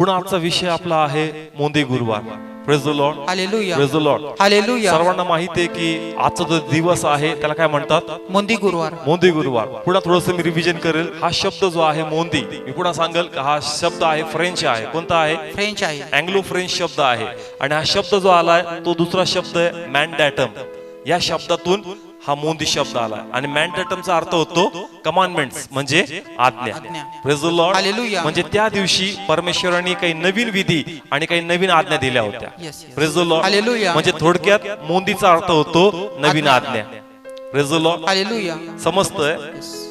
पुन्हा आजचा विषय आपला आहे मोंदी गुरुवार. Praise the Lord. Hallelujah. Praise the Lord. Hallelujah. सर्वांना माहिती आहे की आजचा जो दिवस आहे त्याला काय म्हणतात? मोंदी गुरुवार. मोंदी गुरुवार. पुन्हा थोडंसं मी रिव्हिजन करेल. हा शब्द जो आहे मोंदी, मी पुन्हा सांगेल की हा शब्द आहे फ्रेंच आहे. कोणता आहे? फ्रेंच आहे. अँग्लो फ्रेंच शब्द आहे. आणि हा शब्द जो आलाय तो दुसरा शब्द आहे मॅन्डॅटम. या शब्दातून हा मोंदी शब्द आला आणि मॅन्डॅटमचा अर्थ होतो कमांडमेंट्स, म्हणजे आज्ञा. Praise the Lord. हालेलुया. म्हणजे त्या दिवशी परमेश्वरांनी काही नवीन विधी आणि काही नवीन आज्ञा दिल्या होत्या. Praise the Lord. हालेलुया. म्हणजे थोडक्यात मोंदीचा अर्थ होतो नवीन आज्ञा. Praise the Lord. हालेलुया. समजतंय?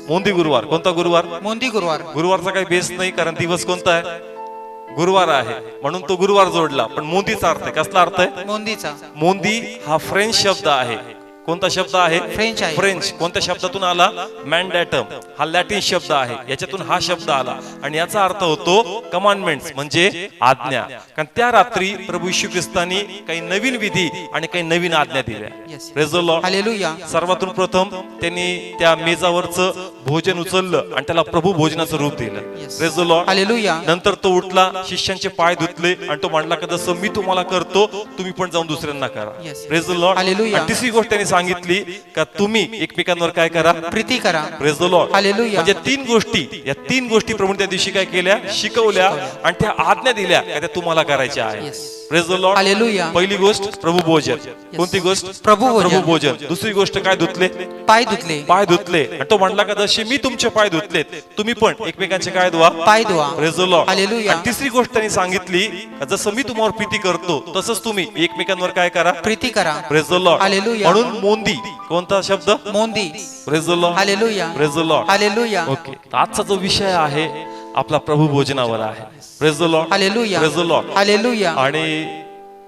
मोंदी गुरुवार. कोणता गुरुवार? मोंदी गुरुवार. गुरुवारचा काही बेस नाही, कारण दिवस कोणता आहे? गुरुवार आहे, म्हणून तो गुरुवार जोडला. पण मोंदीचा अर्थ आहे. कसला अर्थ आहे? मोंदीचा. मोंदी हा फ्रेंच शब्द आहे. कोणता शब्द आहे? फ्रेंच आहे. फ्रेंच. कोणत्या शब्दातून आला? मॅन्डॅटम. हा लॅटिन शब्द आहे, याच्यातून हा शब्द आला आणि याचा अर्थ होतो कमांडमेंट्स, म्हणजे आज्ञा. कारण त्या रात्री प्रभू येशू ख्रिस्तानी काही नवीन विधी आणि काही नवीन आज्ञा दिल्या. Praise the Lord. हालेलुया. सर्वातून प्रथम त्यांनी त्या मेजावरचं भोजन उचललं आणि त्याला प्रभू भोजनाचं रूप दिलं. Praise the Lord. हालेलुया. नंतर तो उठला, शिष्यांचे पाय धुतले आणि तो म्हणला की जसं मी तुम्हाला करतो तुम्ही पण जाऊन दुसऱ्यांना करा. Praise the Lord. हालेलुया. आणि तिसरी गोष्ट त्यांनी सांगितली का तुम्ही एकमेकांवर काय करा? प्रीती करा. Praise the Lord. हालेलुया. म्हणजे तीन गोष्टी, या तीन गोष्टी प्रभूने त्या दिवशी काय केल्या? शिकवल्या आणि त्या आज्ञा दिल्या का त्या तुम्हाला करायच्या आहे. Praise the Lord. हालेलुया. पहिली गोष्ट प्रभू भोजन. कोणती गोष्ट? प्रभू भोजन. भोजन. दुसरी गोष्ट काय? धुतले पाय धुतले. पाय धुतले आणि तो म्हणला का जसे मी तुमचे पाय धुतलेत तुम्ही पण एकमेकांचे काय धुवा? पाय धुवा. Praise the Lord. हालेलुया. आणि तिसरी गोष्ट त्यांनी सांगितली का जसं मी तुम्हावर प्रीती करतो तसंच तुम्ही एकमेकांवर काय करा? प्रीती करा. Praise the Lord. हालेलुया. म्हणून मोंदी कोणता शब्द? मोंदी. Praise the Lord. Hallelujah. Praise the Lord. Hallelujah. Okay. आजचा जो विषय आहे आपला प्रभू भोजनावर आहे. Praise the Lord. Hallelujah. Praise the Lord. Hallelujah. आणि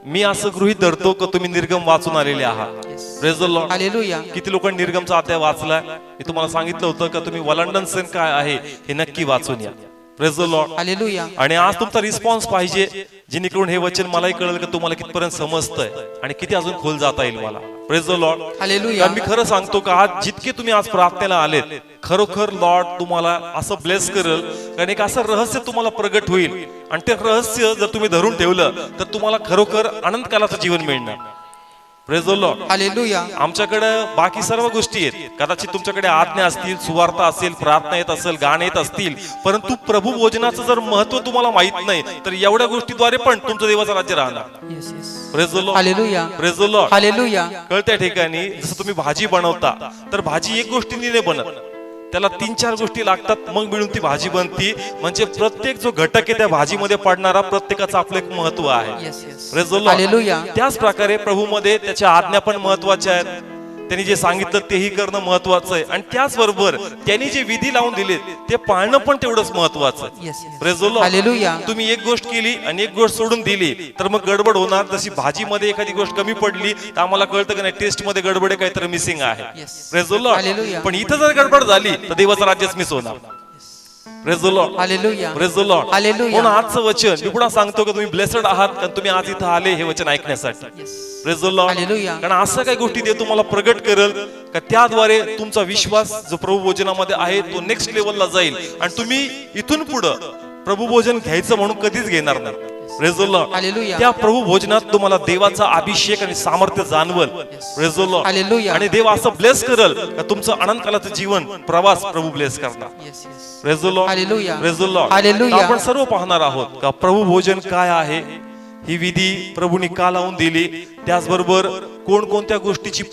मी असं गृहीत धरतो की तुम्ही निर्गम वाचून आलेले आहात. Praise the Lord. हालेलुया. किती लोकांनी निर्गमचा अध्याय वाचलाय? मी तुम्हाला सांगितलं होतं का तुम्ही वलंडन सेन काय आहे हे नक्की वाचून या. Praise the Lord. हालेलुया. आणि आज तुमचा रिस्पॉन्स पाहिजे, जेणेकरून हे वचन मलाही कळेल की तुम्हाला कितपर्यंत समजतंय आणि किती अजून खोल जाता येईल मला. Praise the Lord. हालेलुया. मी खरं सांगतो का आज जितके तुम्ही आज प्रार्थनेला आलेत, खरोखर लॉर्ड तुम्हाला असं ब्लेस करेल, कारण एक असं रहस्य तुम्हाला प्रगट होईल आणि ते रहस्य जर तुम्ही धरून ठेवलं तर तुम्हाला खरोखर अनंतकालाचं जीवन मिळणार. Praise the Lord. हालेलुया. आमच्याकडे बाकी सर्व गोष्टी आहेत, कदाचित तुमच्याकडे आज्ञा असतील, सुवार्ता असेल, प्रार्थना येत असेल, गाणे येत असतील, परंतु प्रभू भोजनाचं जर महत्व तुम्हाला माहित नाही तर एवढ्या गोष्टीद्वारे पण तुमचं देवाचं राज्य राहणार. Praise the Lord. Hallelujah. Praise the Lord. Hallelujah. कळत्या ठिकाणी जसं तुम्ही भाजी बनवता तर भाजी एक गोष्टीने नाही बनत, त्याला 3-4 गोष्टी लागतात, मग मिळून ती भाजी बनती. म्हणजे प्रत्येक जो घटक आहे त्या भाजीमध्ये पडणारा प्रत्येकाचं आपलं एक महत्व आहे. Praise the Lord. हालेलुया. त्याच प्रकारे प्रभूमध्ये त्याच्या आज्ञा पण महत्वाच्या आहेत. त्यांनी जे सांगितलं तेही करणं महत्वाचं आहे आणि त्याचबरोबर त्यांनी जे विधी लावून दिले ते पाळणं पण तेवढंच महत्वाचं आहे. Praise the Lord. हालेलुया. तुम्ही एक गोष्ट केली आणि एक गोष्ट सोडून दिली तर मग गडबड होणार. जशी भाजीमध्ये एखादी गोष्ट कमी पडली तर आम्हाला कळतं की नाही टेस्ट मध्ये गडबड आहे, काहीतरी मिसिंग आहे. Praise the Lord. हालेलुया. पण इथं जर गडबड झाली तर देवाचं राज्यच मिस होणार. Praise the Lord. Hallelujah. Praise the Lord. Hallelujah. म्हणून आजचं वचन मी पुन्हा सांगतो की तुम्ही ब्लेसड आहात कारण तुम्ही आज इथं आले हे वचन ऐकण्यासाठी. Praise the Lord. हालेलुया. कारण असं काही गोष्टी ते तुम्हाला प्रगट करेल का त्याद्वारे तुमचा विश्वास जो प्रभू भोजनामध्ये आहे तो नेक्स्ट लेवलला जाईल आणि तुम्ही इथून पुढं प्रभू भोजन घ्यायचं म्हणून कधीच घेणार नाही. Praise the Lord. हालेलुया. त्या प्रभू भोजनात तुम्हाला देवाचा अभिषेक आणि सामर्थ्य जाणवल. Praise the Lord. हालेलुया. आणि देव असं ब्लेस करेल का तुमचं अनंतकालाचं जीवन प्रवास प्रभू ब्लेस करणार. Praise the Lord. Hallelujah. Praise the Lord. Hallelujah. आपण सर्व पाहणार आहोत का प्रभू भोजन काय आहे, ही विधी प्रभूने का लावून दिली, त्याचबरोबर कोणकोणत्या गोष्टीची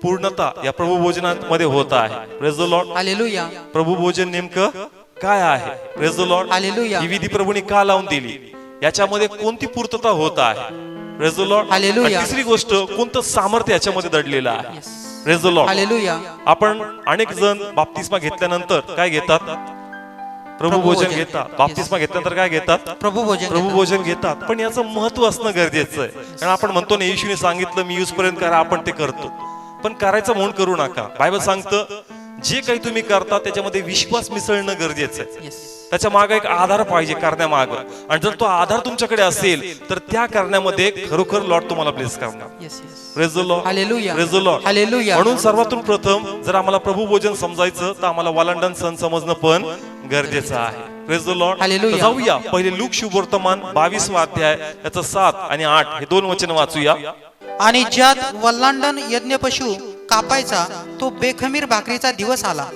पूर्णता या प्रभू भोजनामध्ये होत आहे. Praise the Lord. हालेलुया. प्रभू भोजन नेमकं काय आहे? Praise the Lord. हालेलुया. ही विधी प्रभूने का लावून दिली, याच्यामध्ये कोणती पूर्तता होत आहे. Praise the Lord. हालेलुया. आणि तिसरी गोष्ट कोणतं सामर्थ्य याच्यामध्ये दडलेलं आहे. Praise the Lord. हालेलुया. आपण अनेक जण बाप्तिस्मा घेतल्यानंतर काय घेतात? प्रभू भोजन घेतात. बाप्तिस्मा घेतल्यानंतर काय घेतात? प्रभू भोजन घेतात. पण याचं महत्व असणं गरजेचं आहे, कारण आपण म्हणतो ना येशूने सांगितलं मी पर्यंत करा, आपण ते करतो, पण करायचं म्हणून करू नका. बायबल सांगतं जे काही तुम्ही करता त्याच्यामध्ये विश्वास मिसळणं गरजेचं आहे. त्याच्या मागे एक आधार पाहिजे करण्यामागे, आणि जर तो आधार तुमच्याकडे असेल तर त्या करण्यामध्ये खरोखर लॉर्ड तुम्हाला ब्लेस करणार. Praise the Lord. Hallelujah. Praise the Lord. Hallelujah. म्हणून सर्वातून प्रथम जर आम्हाला प्रभू भोजन समजायचं तर आम्हाला वलंडन सण समजणं पण गरजेचं आहे. Praise the Lord. हालेलुया. तर जाऊया पहिले लूक शुभवर्तमान 22 अध्याय याचं 7 आणि 8 हे दोन वचन वाचूया. आणि ज्यात वल्लांडण यज्ञ पशु कापायचा तो बेखमीर भाकरीचा दिवस आला,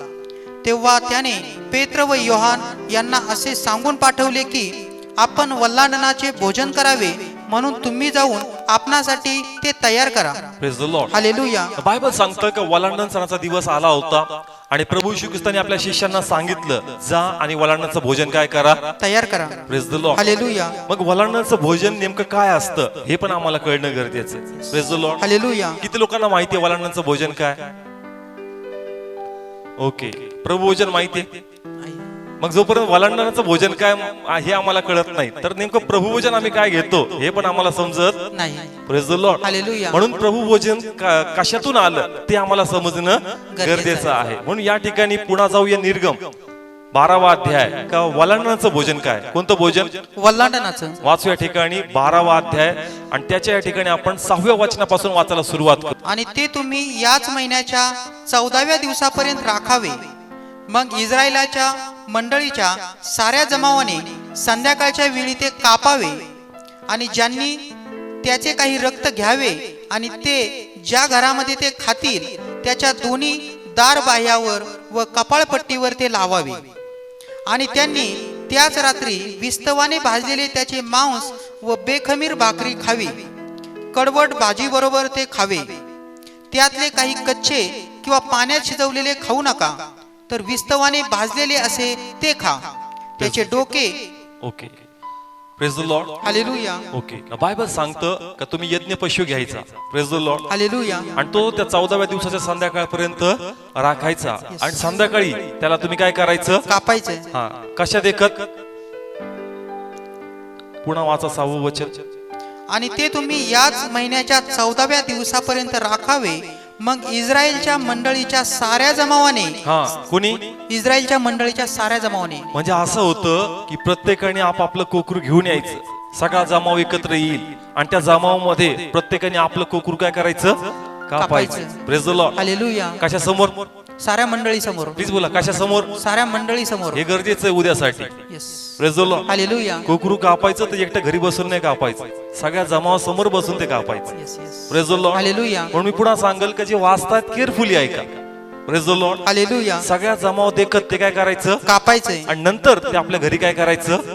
तेव्हा त्याने पेत्र व योहान यांना असे सांगून पाठवले की आपण वल्लांडणाचे भोजन करावे, म्हणून तुम्ही जाऊन आपणासाठी ते तयार करा. Praise the Lord. Hallelujah. Bible सांगतं की वलांडण सणाचा दिवस आला होता आणि प्रभू येशू ख्रिस्ताने आपल्या शिष्यांना सांगितलं जा आणि वलांडणाचं भोजन काय करा, तयार करा. Praise the Lord. हालेलुया. मग वलांडणाचं भोजन नेमकं काय असतं हे पण आम्हाला कळणं गरजेचं आहे. Praise the Lord. हालेलुया. किती लोकांना माहिती आहे वलांडणाचं भोजन काय? ओके, प्रभू भोजन माहिती आहे. मग जोपर्यंत वलांडणाचं भोजन काय हे आम्हाला कळत नाही, तर नेमकं प्रभू भोजन आम्ही काय घेतो हे पण आम्हाला समजत नाही. Praise the Lord. हालेलुया. म्हणून प्रभू भोजन कशातून आलं ते आम्हाला समजणं गरजेचं आहे. म्हणून या ठिकाणी पुन्हा जाऊया निर्गम 12वा अध्याय का वलांडणाचं भोजन काय, कोणतं भोजन वल्लांडणाचं वाचू या ठिकाणी 12वा अध्याय आणि त्याच्या या ठिकाणी आपण 6व्या वचनापासून वाचायला सुरुवात करू. आणि ते तुम्ही याच महिन्याच्या 14व्या दिवसापर्यंत राखावे. मग इस्रायलाच्या मंडळीच्या साऱ्या जमावाने संध्याकाळच्या वेळी ते कापावे आणि ज्यांनी त्याचे काही रक्त घ्यावे आणि ते ज्या घरामध्ये ते खातील त्याच्या दोन्ही दार बाह्यावर व कपाळपट्टीवर ते लावावे. आणि त्यांनी त्याच रात्री विस्तवाने भाजलेले त्याचे मांस व बेखमीर भाकरी खावी. कडवट भाजीबरोबर ते खावे. त्यातले काही कच्चे किंवा पाण्यात शिजवलेले खाऊ नका, तर विस्तवाने भाजलेले असे ते खा. त्याचे डोके. Okay, praise the Lord. Hallelujah. Okay, Bible सांगतं का तुम्ही यज्ञ पशु घ्यायचा. Praise the Lord. हालेलुया. आणि तो त्या 14व्या दिवसाच्या संध्याकाळपर्यंत राखायचा आणि संध्याकाळी त्याला तुम्ही काय करायचं, कापायचे. हा कशा देखत. पुन्हा वाचा 6वं वचन. आणि ते तुम्ही याच महिन्याच्या 14व्या दिवसापर्यंत राखावे. मग इस्रायलच्या मंडळीच्या साऱ्या जमावाने. हा, कोणी? इस्रायलच्या मंडळीच्या साऱ्या जमावाने. म्हणजे असं होतं की प्रत्येकाने आपापलं कोकरू घेऊन यायचं, सगळा जमाव एकत्र येईल आणि त्या जमावामध्ये प्रत्येकाने आपलं कोकरू काय करायचं, कापायचं. Praise the Lord. हालेलुया. कशा समोर? साऱ्या मंडळी समोर. प्लीज बोला, कशा समोर? साऱ्या मंडळी समोर. हे गरजेचं आहे उद्यासाठी. Yes. Praise the Lord. Hallelujah. कोकरू कापायचं तर एकटं घरी बसून नाही कापायचं, सगळ्या जमावासमोर बसून ते कापायचं. Yes, yes. Praise the Lord. Hallelujah. म्हणून मी पुन्हा सांगेल का जे वाचतात केअरफुली ऐका. Praise the Lord. हालेलुया. सगळ्या जमाव देखत ते काय करायचं, कापायचंय. आणि नंतर ते आपल्या घरी काय करायचं.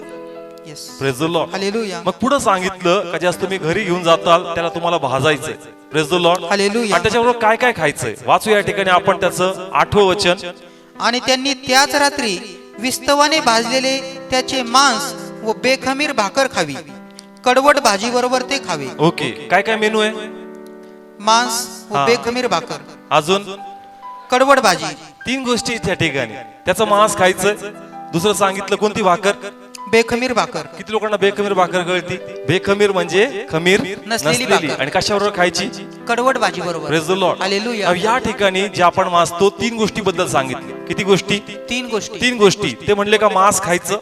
Yes. Praise the Lord. Hallelujah. मग पुढे सांगितलं का ज्यास तुम्ही घरी घेऊन जाताल त्याला तुम्हाला भाजायचंय. Praise the Lord. हालेलुया. आणि त्याच्याबरोबर काय काय खायचंय वाचू या ठिकाणी आपण त्याचं 8वं वचन. आणि त्यांनी त्याच रात्री विस्तवाने भाजलेले त्याचे मांस व बेखमीर भाकर खावी. कडवट भाजी बरोबर ते खावे. ओके, काय काय मेनू आहे? मांस व हा. बेखमीर भाकर, अजून कडवट भाजी. 3 गोष्टी त्या ठिकाणी. त्याचं मांस खायचं. दुसरं सांगितलं कोणती भाकर? बेखमीर भाकर. किती लोकांना बेखमीर भाकर कळती? बेखमीर म्हणजे खमीर नसलेली नसलेली. भाकर. आणि कशाबरोबर खायची? कडवट भाजी बरोबर. Praise the Lord. हालेलुया. या ठिकाणी जे आपण वाचतो 3 गोष्टीबद्दल सांगितले. किती गोष्टी? 3 गोष्टी. 3 गोष्टी. ते म्हणले का मांस खायचं,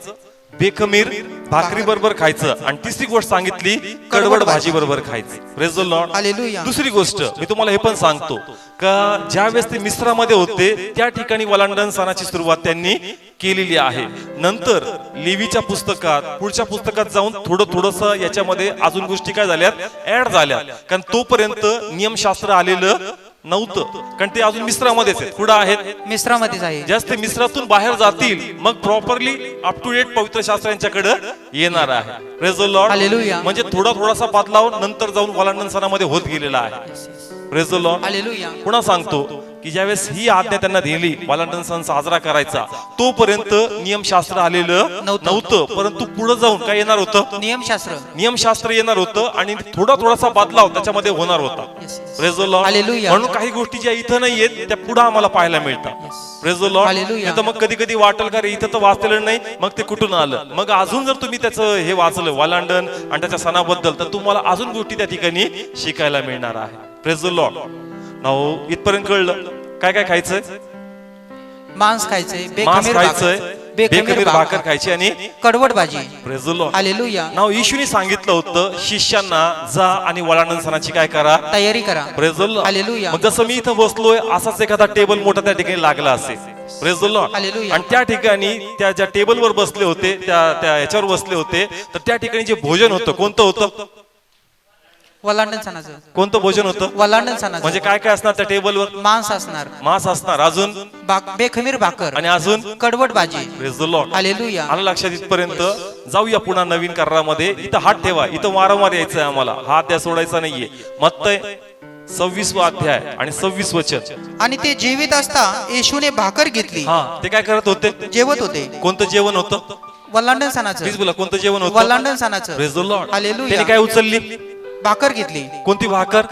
बेखमीर भाकरी बरोबर खायचं, आणि तिसरी गोष्ट सांगितली कडवट भाजी बरोबर खायचं. Praise the Lord. हालेलुया. दुसरी गोष्ट मी तुम्हाला हे पण सांगतो का ज्या वेळेस ते मिस्रामध्ये होते त्या ठिकाणी वलांडण सणाची सुरुवात त्यांनी केलेली आहे. नंतर लेवीच्या पुस्तकात पुढच्या पुस्तकात जाऊन थोडस याच्यामध्ये अजून गोष्टी काय झाल्यात, ऍड झाल्या. कारण तोपर्यंत नियमशास्त्र आलेलं नव्हतं, कारण ते अजून मिस्रामध्येच आहेत. पुढे आहेत मिश्रामध्येच आहे. जास्त मिस्रातून बाहेर जातील मग प्रॉपरली अप टू डेट पवित्र शास्त्र यांच्याकडे येणार आहे. Praise the Lord. हालेलुया. म्हणजे थोडासा बदलाव नंतर जाऊन वलांडण सणामध्ये होत गेलेला आहे. Praise the Lord. हालेलुया. पुन्हा सांगतो की ज्यावेळेस ही आज्ञा त्यांना दिली वलांडण सण साजरा करायचा, तोपर्यंत नियमशास्त्र आलेलं नव्हतं. परंतु पुढे जाऊन काय येणार होतं? नियमशास्त्र. नियमशास्त्र येणार होतं आणि थोडासा बदलाव त्याच्यामध्ये होणार होता. Praise the Lord. हालेलुया. म्हणून काही गोष्टी ज्या इथं नाहीयेत त्या पुढे आम्हाला पाहायला मिळतात. Praise the Lord. हालेलुया. नाही तर मग कधी कधी वाटेल का रे इथं तर वाचलेलं नाही, मग ते कुठून आलं. मग अजून जर तुम्ही त्याचं हे वाचलं वलांडण आणि त्याच्या सणाबद्दल, तर तुम्हाला अजून गोष्टी त्या ठिकाणी शिकायला मिळणार आहे. Praise the Lord. नाव इथपर्यंत कळलं काय काय खायचंय? मांस खायचे, मांस बेखमीर खायचंय, बेखमीर बेखमीर भाकर खायची आणि कडवट भाजी. Praise the Lord. हालेलुया. नाव येशूने सांगितलं होतं शिष्यांना जा आणि वलांडण सणाची काय करा, तयारी करा. Praise the Lord. हालेलुया. मग जसं मी इथं बसलोय असाच एखादा टेबल मोठा त्या ठिकाणी लागला असेल, प्रेज द लॉर्ड. हालेलुया. आणि त्या ठिकाणी त्या ज्या टेबलवर बसले होते, त्या याच्यावर बसले होते, तर त्या ठिकाणी जे भोजन होतं कोणतं होतं? वलांडण सणाचं. कोणतं भोजन होतं? वलांडण सणाचं. म्हणजे काय काय असणार त्या टेबलवर? मांस असणार, मांस असणार, अजून बेखमीर भाकर आणि अजून कडवट भाजी. Praise the Lord. हालेलुया. आलं लक्षात इथपर्यंत? जाऊया पुन्हा नवीन करारामध्ये. इथं हात ठेवा, इथं वारंवार यायचंय आम्हाला, हा अध्याय सोडायचा नाहीये. मत्तय 26वा अध्याय आणि 26 वचन. आणि ते जीवित असता येशूने भाकर घेतली, हा, ते काय करत होते? जेवत होते. कोणतं जेवण होतं? वलांडण सणाचं. प्लीज बोला, कोणतं जेवण होतं? वलांडण सणाचं. Praise the Lord. हालेलुया. त्याने काय उचलली? भाकर घेतली, कोणती भाकर?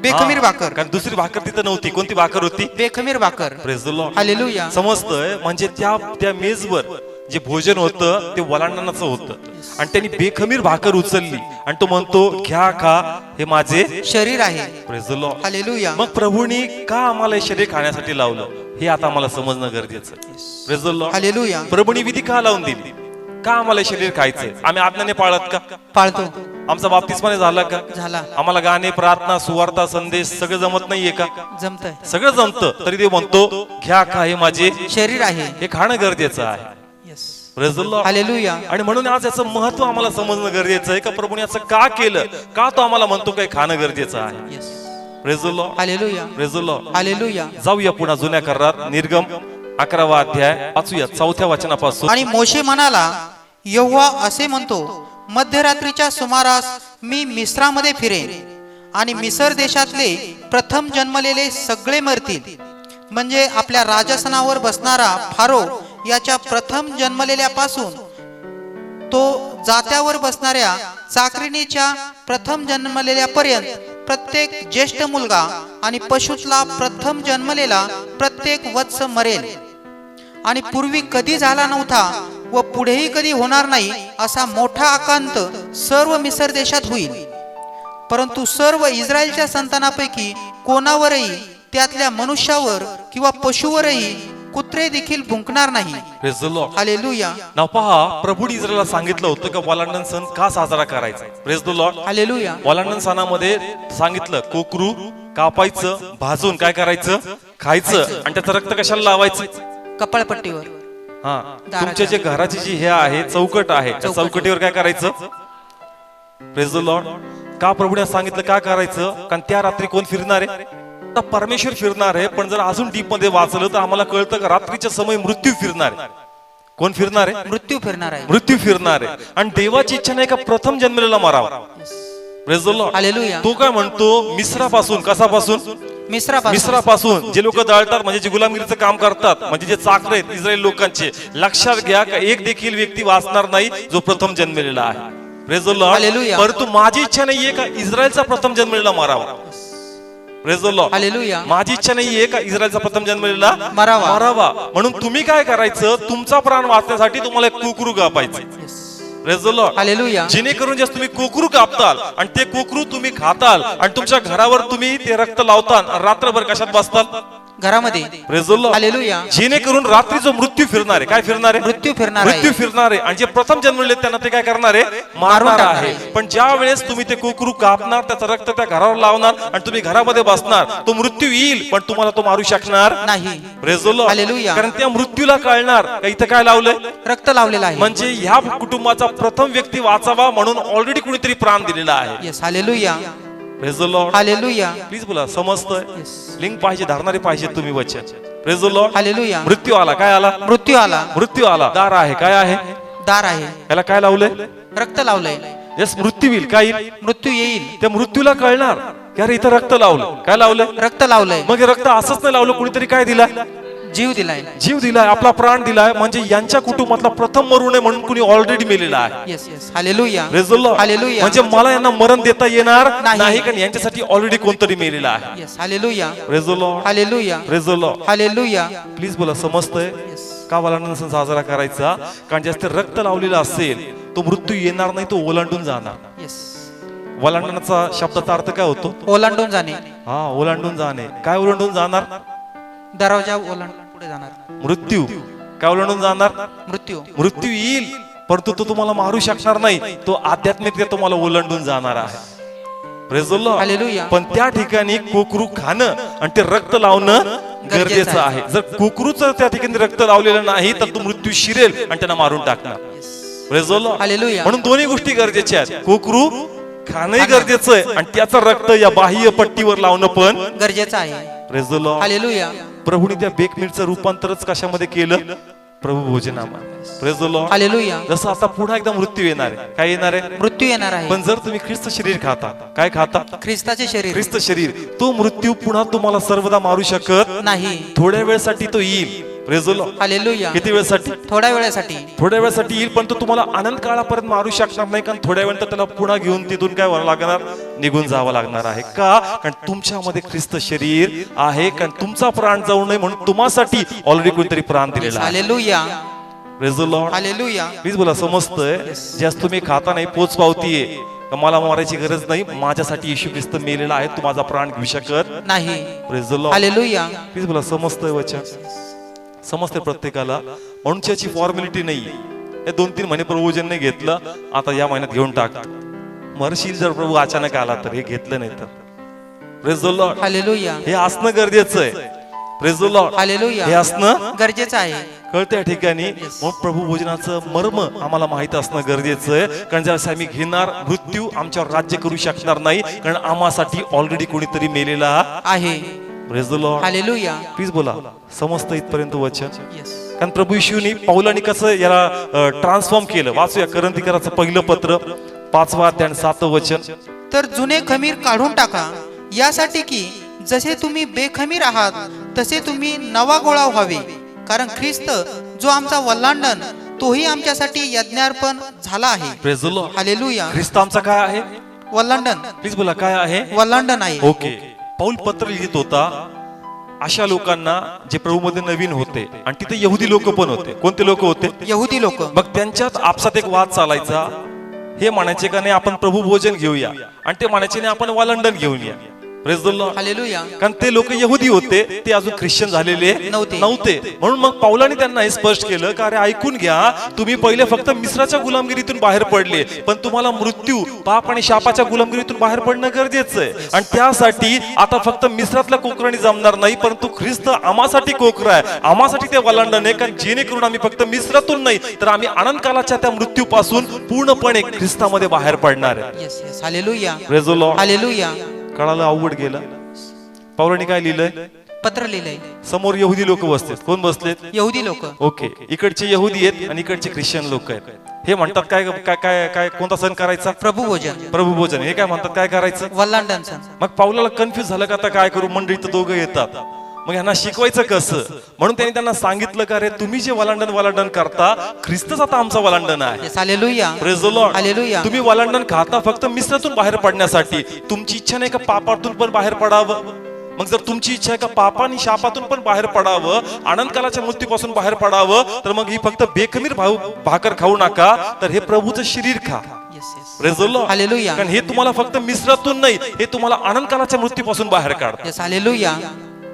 बेखमीर हा, भाकर. कारण दुसरी भाकर तिथं नव्हती. कोणती भाकर होती? बेखमीर भाकर. Praise the Lord. हालेलुया. समजतंय? म्हणजे त्या मेजवर जे भोजन होतं ते वलांडणाचं होतं, आणि त्यांनी बेखमीर भाकर उचलली आणि तो म्हणतो, घ्या खा, हे माझे शरीर आहे. Praise the Lord. हालेलुया. मग प्रभूंनी का आम्हाला हे शरीर खाण्यासाठी लावलं, हे आता आम्हाला समजणं गरजेचं आहे. Praise the Lord. हालेलुया. प्रभूंनी विधी का लावून दिली? का आम्हाला हे शरीर खायचंय? आम्ही आज्ञाने पाळत का? पाळतो. आमचा बाप्तिस्माने झाला का? झाला. आम्हाला गाणे, प्रार्थना, सुवार्ता, संदेश सगळं जमत नाहीये का? जमतंय. सगळं जमतं, तरी ते म्हणतो, घ्या खा, हे माझे शरीर आहे. हे खाणं गरजेचं आहे. Yes. Praise the Lord. Hallelujah. आणि म्हणून आज याचं महत्व आम्हाला समजणं गरजेचं आहे, का प्रभूने याचं का केलं, का तो आम्हाला म्हणतो काय खाणं गरजेचं आहे. Yes. Praise the Lord. Hallelujah. Praise the Lord. Hallelujah. जाऊया पुन्हा जुन्या करारात, निर्गम 11वा अध्याय वाचूया 4थ्या वचनापासून. आणि मोशे म्हणाला, यहोवा असे म्हणतो, मध्यरात्रीच्या सुमारास मी मिस्रामध्ये फिरेन आणि मिसर देशातले प्रथम जन्मलेले सगळे मरतील. म्हणजे आपल्या राजसनावर बसणारा फारो याच्या प्रथम जन्मलेल्यापासून तो जात्यावर बसणाऱ्या चाकरीणीच्या प्रथम जन्मलेल्यापर्यंत प्रत्येक ज्येष्ठ मुलगा आणि पशुतला प्रथम जन्मलेला प्रत्येक वत्स मरेल. आणि पूर्वी कधी झाला नव्हता व पुढेही कधी होणार नाही असा मोठा आकांत सर्व मिसर देशात होईल. परंतु सर्व इस्रायलच्या संतानापैकी कोणावरही, त्यातल्या मनुष्यावर किंवा पशुवरही कुत्रे देखील भुंकणार नाही. Praise the Lord. हालेलुया. नाव पहा, प्रभूने इस्रायलला सांगितलं होतं का वलांडण सण का साजरा करायचा. Praise the Lord. हालेलुया. वलांडण सणामध्ये सांगितलं, कोकरू कापायचं, भाजून काय करायचं, खायचं, आणि त्याचं रक्त कशाला लावायचं? कपाळपट्टीवर. हा, तुमच्या जे घराची जी हे आहे, चौकट आहे, त्या चौकटीवर काय करायचं? Praise the Lord. का प्रभूने सांगितलं का करायचं? कारण त्या रात्री कोण फिरणार आहे? आता परमेश्वर फिरणार आहे, पण जर अजून डीप मध्ये वाचलं तर आम्हाला कळतं का रात्रीच्या समय मृत्यू फिरणार आहे. कोण फिरणार आहे? मृत्यू फिरणार आहे. मृत्यू फिरणार आहे. आणि देवाची इच्छा नाही का प्रथम जन्मलेला मारावा. Praise the Lord. हालेलुया. तो काय म्हणतो? मिस्रापासून. कसापासून? मिस्रापासून. जे लोक दळतात, म्हणजे जे गुलामगिरीचं काम करतात, म्हणजे जे चाकरे आहेत इस्रायल लोकांचे, लक्षात घ्या का एक देखील व्यक्ती वाचणार नाही जो प्रथम जन्मलेला आहे. Praise the Lord. हालेलुया. परंतु माझी इच्छा नाहीये का इस्रायलचा प्रथम जन्मलेला मारावा. Praise the Lord. हालेलुया. माझी इच्छा नाहीये का इस्रायलचा प्रथम जन्मलेला मारावा. मारावा. म्हणून तुम्ही काय करायचं? तुमचा प्राण वाचण्यासाठी तुम्हाला एक कुकरू कापायचं. Praise the Lord. हालेलुया. जेणेकरून जे तुम्ही कोकरू कापताल आणि ते कोकरू तुम्ही खाताल आणि तुमच्या घरावर तुम्ही ते रक्त लावताल, रात्रभर कशात बसताल? घरामध्ये. Praise the Lord. हालेलुया. जेणेकरून रात्री जो मृत्यू फिरणार आहे, काय फिरणार आहे? मृत्यू फिरणार आहे. मृत्यू फिरणार आहे. आणि जे प्रथम जन्मलेले त्यांना ते काय करणार आहे? मारणार आहे. पण ज्या वेळेस तुम्ही ते कोकरू कापणार, त्याचं रक्त त्या घरावर लावणार आणि तुम्ही घरामध्ये बसणार, तो मृत्यू येईल पण तुम्हाला तो मारू शकणार नाही. Praise the Lord. हालेलुया. कारण त्या मृत्यूला कळणार का इथं काय लावलंय? रक्त लावलेलं आहे. म्हणजे ह्या कुटुंबाचा प्रथम व्यक्ती वाचावा म्हणून ऑलरेडी कुणीतरी प्राण दिलेला आहे. Yes. Hallelujah. Praise the Lord. Hallelujah. Please बोला, समजतंय? Yes. लिंक पाहिजे, धरणारे पाहिजे तुम्ही वचन. Praise the Lord. हालेलुया. मृत्यू आला. काय आला? मृत्यू आला. मृत्यू आला. दार आहे. काय आहे? दार आहे. याला काय लावलंय? रक्त लावलंय. यस, मृत्यू येईल. काय येईल? मृत्यू येईल. त्या मृत्यूला कळणार की अरे इथं रक्त लावलं. काय लावलं? रक्त लावलंय. मग हे रक्त असंच नाही लावलं, कुणीतरी काय दिला? जीव दिलाय. जीव दिलाय, आपला प्राण दिलाय. म्हणजे यांच्या कुटुंबातला प्रथम मरू नये म्हणून कुणी ऑलरेडी मेलेला आहे. Yes. Yes. Hallelujah. Praise the Lord. Hallelujah. म्हणजे मला यांना मरण देता येणार नाही. नाही, कारण यांच्यासाठी ऑलरेडी कोणतरी मेलेला आहे. Yes. Hallelujah. Praise the Lord. Hallelujah. Praise the Lord. Hallelujah. Please बोला, समजतंय का वलांडण सण साजरा करायचा? कारण जास्त रक्त लावलेला असेल तो मृत्यू येणार नाही, तो ओलांडून जाणार. येस. वलांडणाचा शब्दाचा अर्थ काय होतो? ओलांडून जाणे. हा, ओलांडून जाणे. काय ओलांडून जाणार? दरवाजा ओलांडून पुढे जाणार. मृत्यू. काय ओलांडून जाणार? मृत्यू. मृत्यू येईल परंतु तो तुम्हाला मारू शकणार नाही, तो आध्यात्मिक तुम्हाला ओलांडून जाणार आहे. Praise the Lord. हालेलुया. पण त्या ठिकाणी कोकरू खाणं आणि ते रक्त लावणं गरजेचं आहे. जर कोकरूचं त्या ठिकाणी रक्त लावलेलं नाही तर तो मृत्यू शिरेल आणि त्यांना मारून टाकणार. Praise the Lord. हालेलुया. म्हणून दोन्ही गोष्टी गरजेच्या आहेत. कोकरू खाणंही गरजेचं आहे आणि त्याचं रक्त या बाह्य पट्टीवर लावणं पण गरजेचं आहे. Praise the Lord. हालेलुया. प्रभूने त्या बेकमीटचं रूपांतरच कशामध्ये केलं? प्रभू भोजनामध्ये. Praise the Lord. हालेलुया. जसं आता पुन्हा एकदा मृत्यू येणार आहे. काय येणार आहे? मृत्यू येणार आहे. पण जर तुम्ही ख्रिस्त शरीर खाता, काय खाता? ख्रिस्ताचे शरीर ख्रिस्त शरीर, तो मृत्यू पुन्हा तुम्हाला सर्वदा मारू शकत नाही. थोड्या वेळसाठी तो येईल. Praise the Lord. हालेलुया. किती वेळसाठी? थोड्या वेळासाठी. थोड्या वेळासाठी येईल पण तो तुम्हाला अनंत काळापर्यंत मारू शकणार नाही. कारण थोड्या वेळानंतर त्याला पुन्हा घेऊन तिथून काय व्हावं लागणार? निघून जावं लागणार आहे. का? कारण तुमच्यामध्ये ख्रिस्त शरीर आहे. कारण तुमचा प्राण जाऊ नये म्हणून तुम्हासाठी ऑलरेडी कोणतरी प्राण दिलेला आहे. Hallelujah. Praise the Lord. Hallelujah. Please बोला, समजतंय? ज्यास तुम्ही खाता नाही पोच पावतीये का मला मारायची गरज नाही, माझ्यासाठी येशू ख्रिस्त मेलेला आहे, तू माझा प्राण घेऊ शकत नाही. Praise the Lord. Hallelujah. Please बोला, समजतंय वचन? समजते प्रत्येकाला. म्हणून त्याची फॉर्मॅलिटी नाही. हे 2-3 महिने प्रभूजन नाही घेतलं, आता या महिन्यात घेऊन टाकतो. मरशील जर प्रभू अचानक आला तर, हे घेतलं नाही तर. Praise the Lord. हालेलुया. हे असणं गरजेचं आहे. Praise the Lord. हालेलुया. हे असणं गरजेचं आहे. कळतं या ठिकाणी. म्हणून प्रभू भोजनाचं मर्म आम्हाला माहित असणं गरजेचं आहे. कारण ज्यावेळेस आम्ही घेणार, मृत्यू आमच्यावर राज्य करू शकणार नाही, कारण आम्हासाठी ऑलरेडी कोणीतरी मेलेला आहे. Praise the Lord. Hallelujah. Please बोला, समजतं इथपर्यंत वचन? Yes. कारण प्रभू येशूनी पौलानी कसं याला ट्रान्सफॉर्म केलं. वाचूया करंथीकराचं पहिलं पत्र 5वा अध्याय आणि 7वं वचन. तर जुने खमीर काढून टाका, यासाठी की जसे तुम्ही बेखमीर आहात तसे तुम्ही नवा गोळा व्हावे. कारण ख्रिस्त जो आमचा वल्लांडण, तोही आमच्यासाठी यज्ञार्पण झाला आहे. Praise the Lord. हालेलुया. ख्रिस्त आमचा काय आहे? वल्लांडण. प्लीज बोला, काय आहे? वल्लांडण आहे. ओके. पौल पत्र लिहित होता अशा लोकांना जे प्रभूमध्ये नवीन होते आणि तिथे यहुदी लोक पण होते. कोणते लोक होते? यहुदी लोक. मग त्यांच्यात आपसात एक वाद चालायचा. हे म्हणायचे का नाही आपण प्रभू भोजन घेऊया, आणि ते म्हणायचे नाही आपण वालंडन घेऊन या. Praise the Lord. हालेलुया. कारण ते लोक यहुदी होते, ते अजून ख्रिश्चन झालेले नव्हते. म्हणून मग पौलाने त्यांना हे स्पष्ट केलं का अरे ऐकून घ्या, तुम्ही पहिले फक्त मिस्राच्या गुलामगिरीतून बाहेर पडले, पण तुम्हाला मृत्यू, पाप आणि शापाच्या गुलामगिरीतून बाहेर पडणं गरजेचं आहे. आणि त्यासाठी आता फक्त मिस्रातल्या कोकराने जमणार नाही, परंतु ख्रिस्त आम्हासाठी कोकरा आहे, आम्हासाठी ते वलांडण आहे. कारण जेणेकरून आम्ही फक्त मिस्रातून नाही तर आम्ही अनंत कालाच्या त्या मृत्यूपासून पूर्णपणे ख्रिस्तामध्ये बाहेर पडणार आहे. Yes, yes. Hallelujah. Praise the Lord. Hallelujah. कळालं? अवघड गेलं. पौलाने काय लिहिलंय? पत्र लिहिलंय. समोर यहुदी लोक बसलेत. कोण बसलेत? यहुदी लोक. ओके. इकडचे यहुदी आहेत आणि इकडचे ख्रिश्चन लोक आहेत. हे म्हणतात काय काय काय काय कोणता सण करायचा? प्रभू भोजन. प्रभू भोजन. हे काय म्हणतात काय करायचं? वल्लांडण सण. मग पाऊलाला कन्फ्युज झालं का आता काय करू? मंडळी तर दोघं येतात, मग यांना शिकवायचं कसं? म्हणून त्यांनी त्यांना सांगितलं का रे तुम्ही जे वलांडन करता, ख्रिस्तच आता आमचा वलांडन आहे. Yes, hallelujah. Praise the Lord. Hallelujah. तुम्ही वलांडन खाता फक्त मिश्रातून बाहेर पडण्यासाठी. तुमची इच्छा नाही का पापातून पण बाहेर पडावं? मग जर तुमची इच्छा आहे का पापानी शापातून पण बाहेर पडावं, अनंतकालाच्या मृत्यूपासून बाहेर पडावं, तर मग ही फक्त बेखमीर भाकर खाऊ नका, तर हे प्रभूचं शरीर खा. Yes, yes. Praise the Lord. Hallelujah. कारण हे तुम्हाला फक्त मिश्रातून नाही, हे तुम्हाला अनंतकालाच्या मृत्यूपासून बाहेर काढतं. Yes, hallelujah.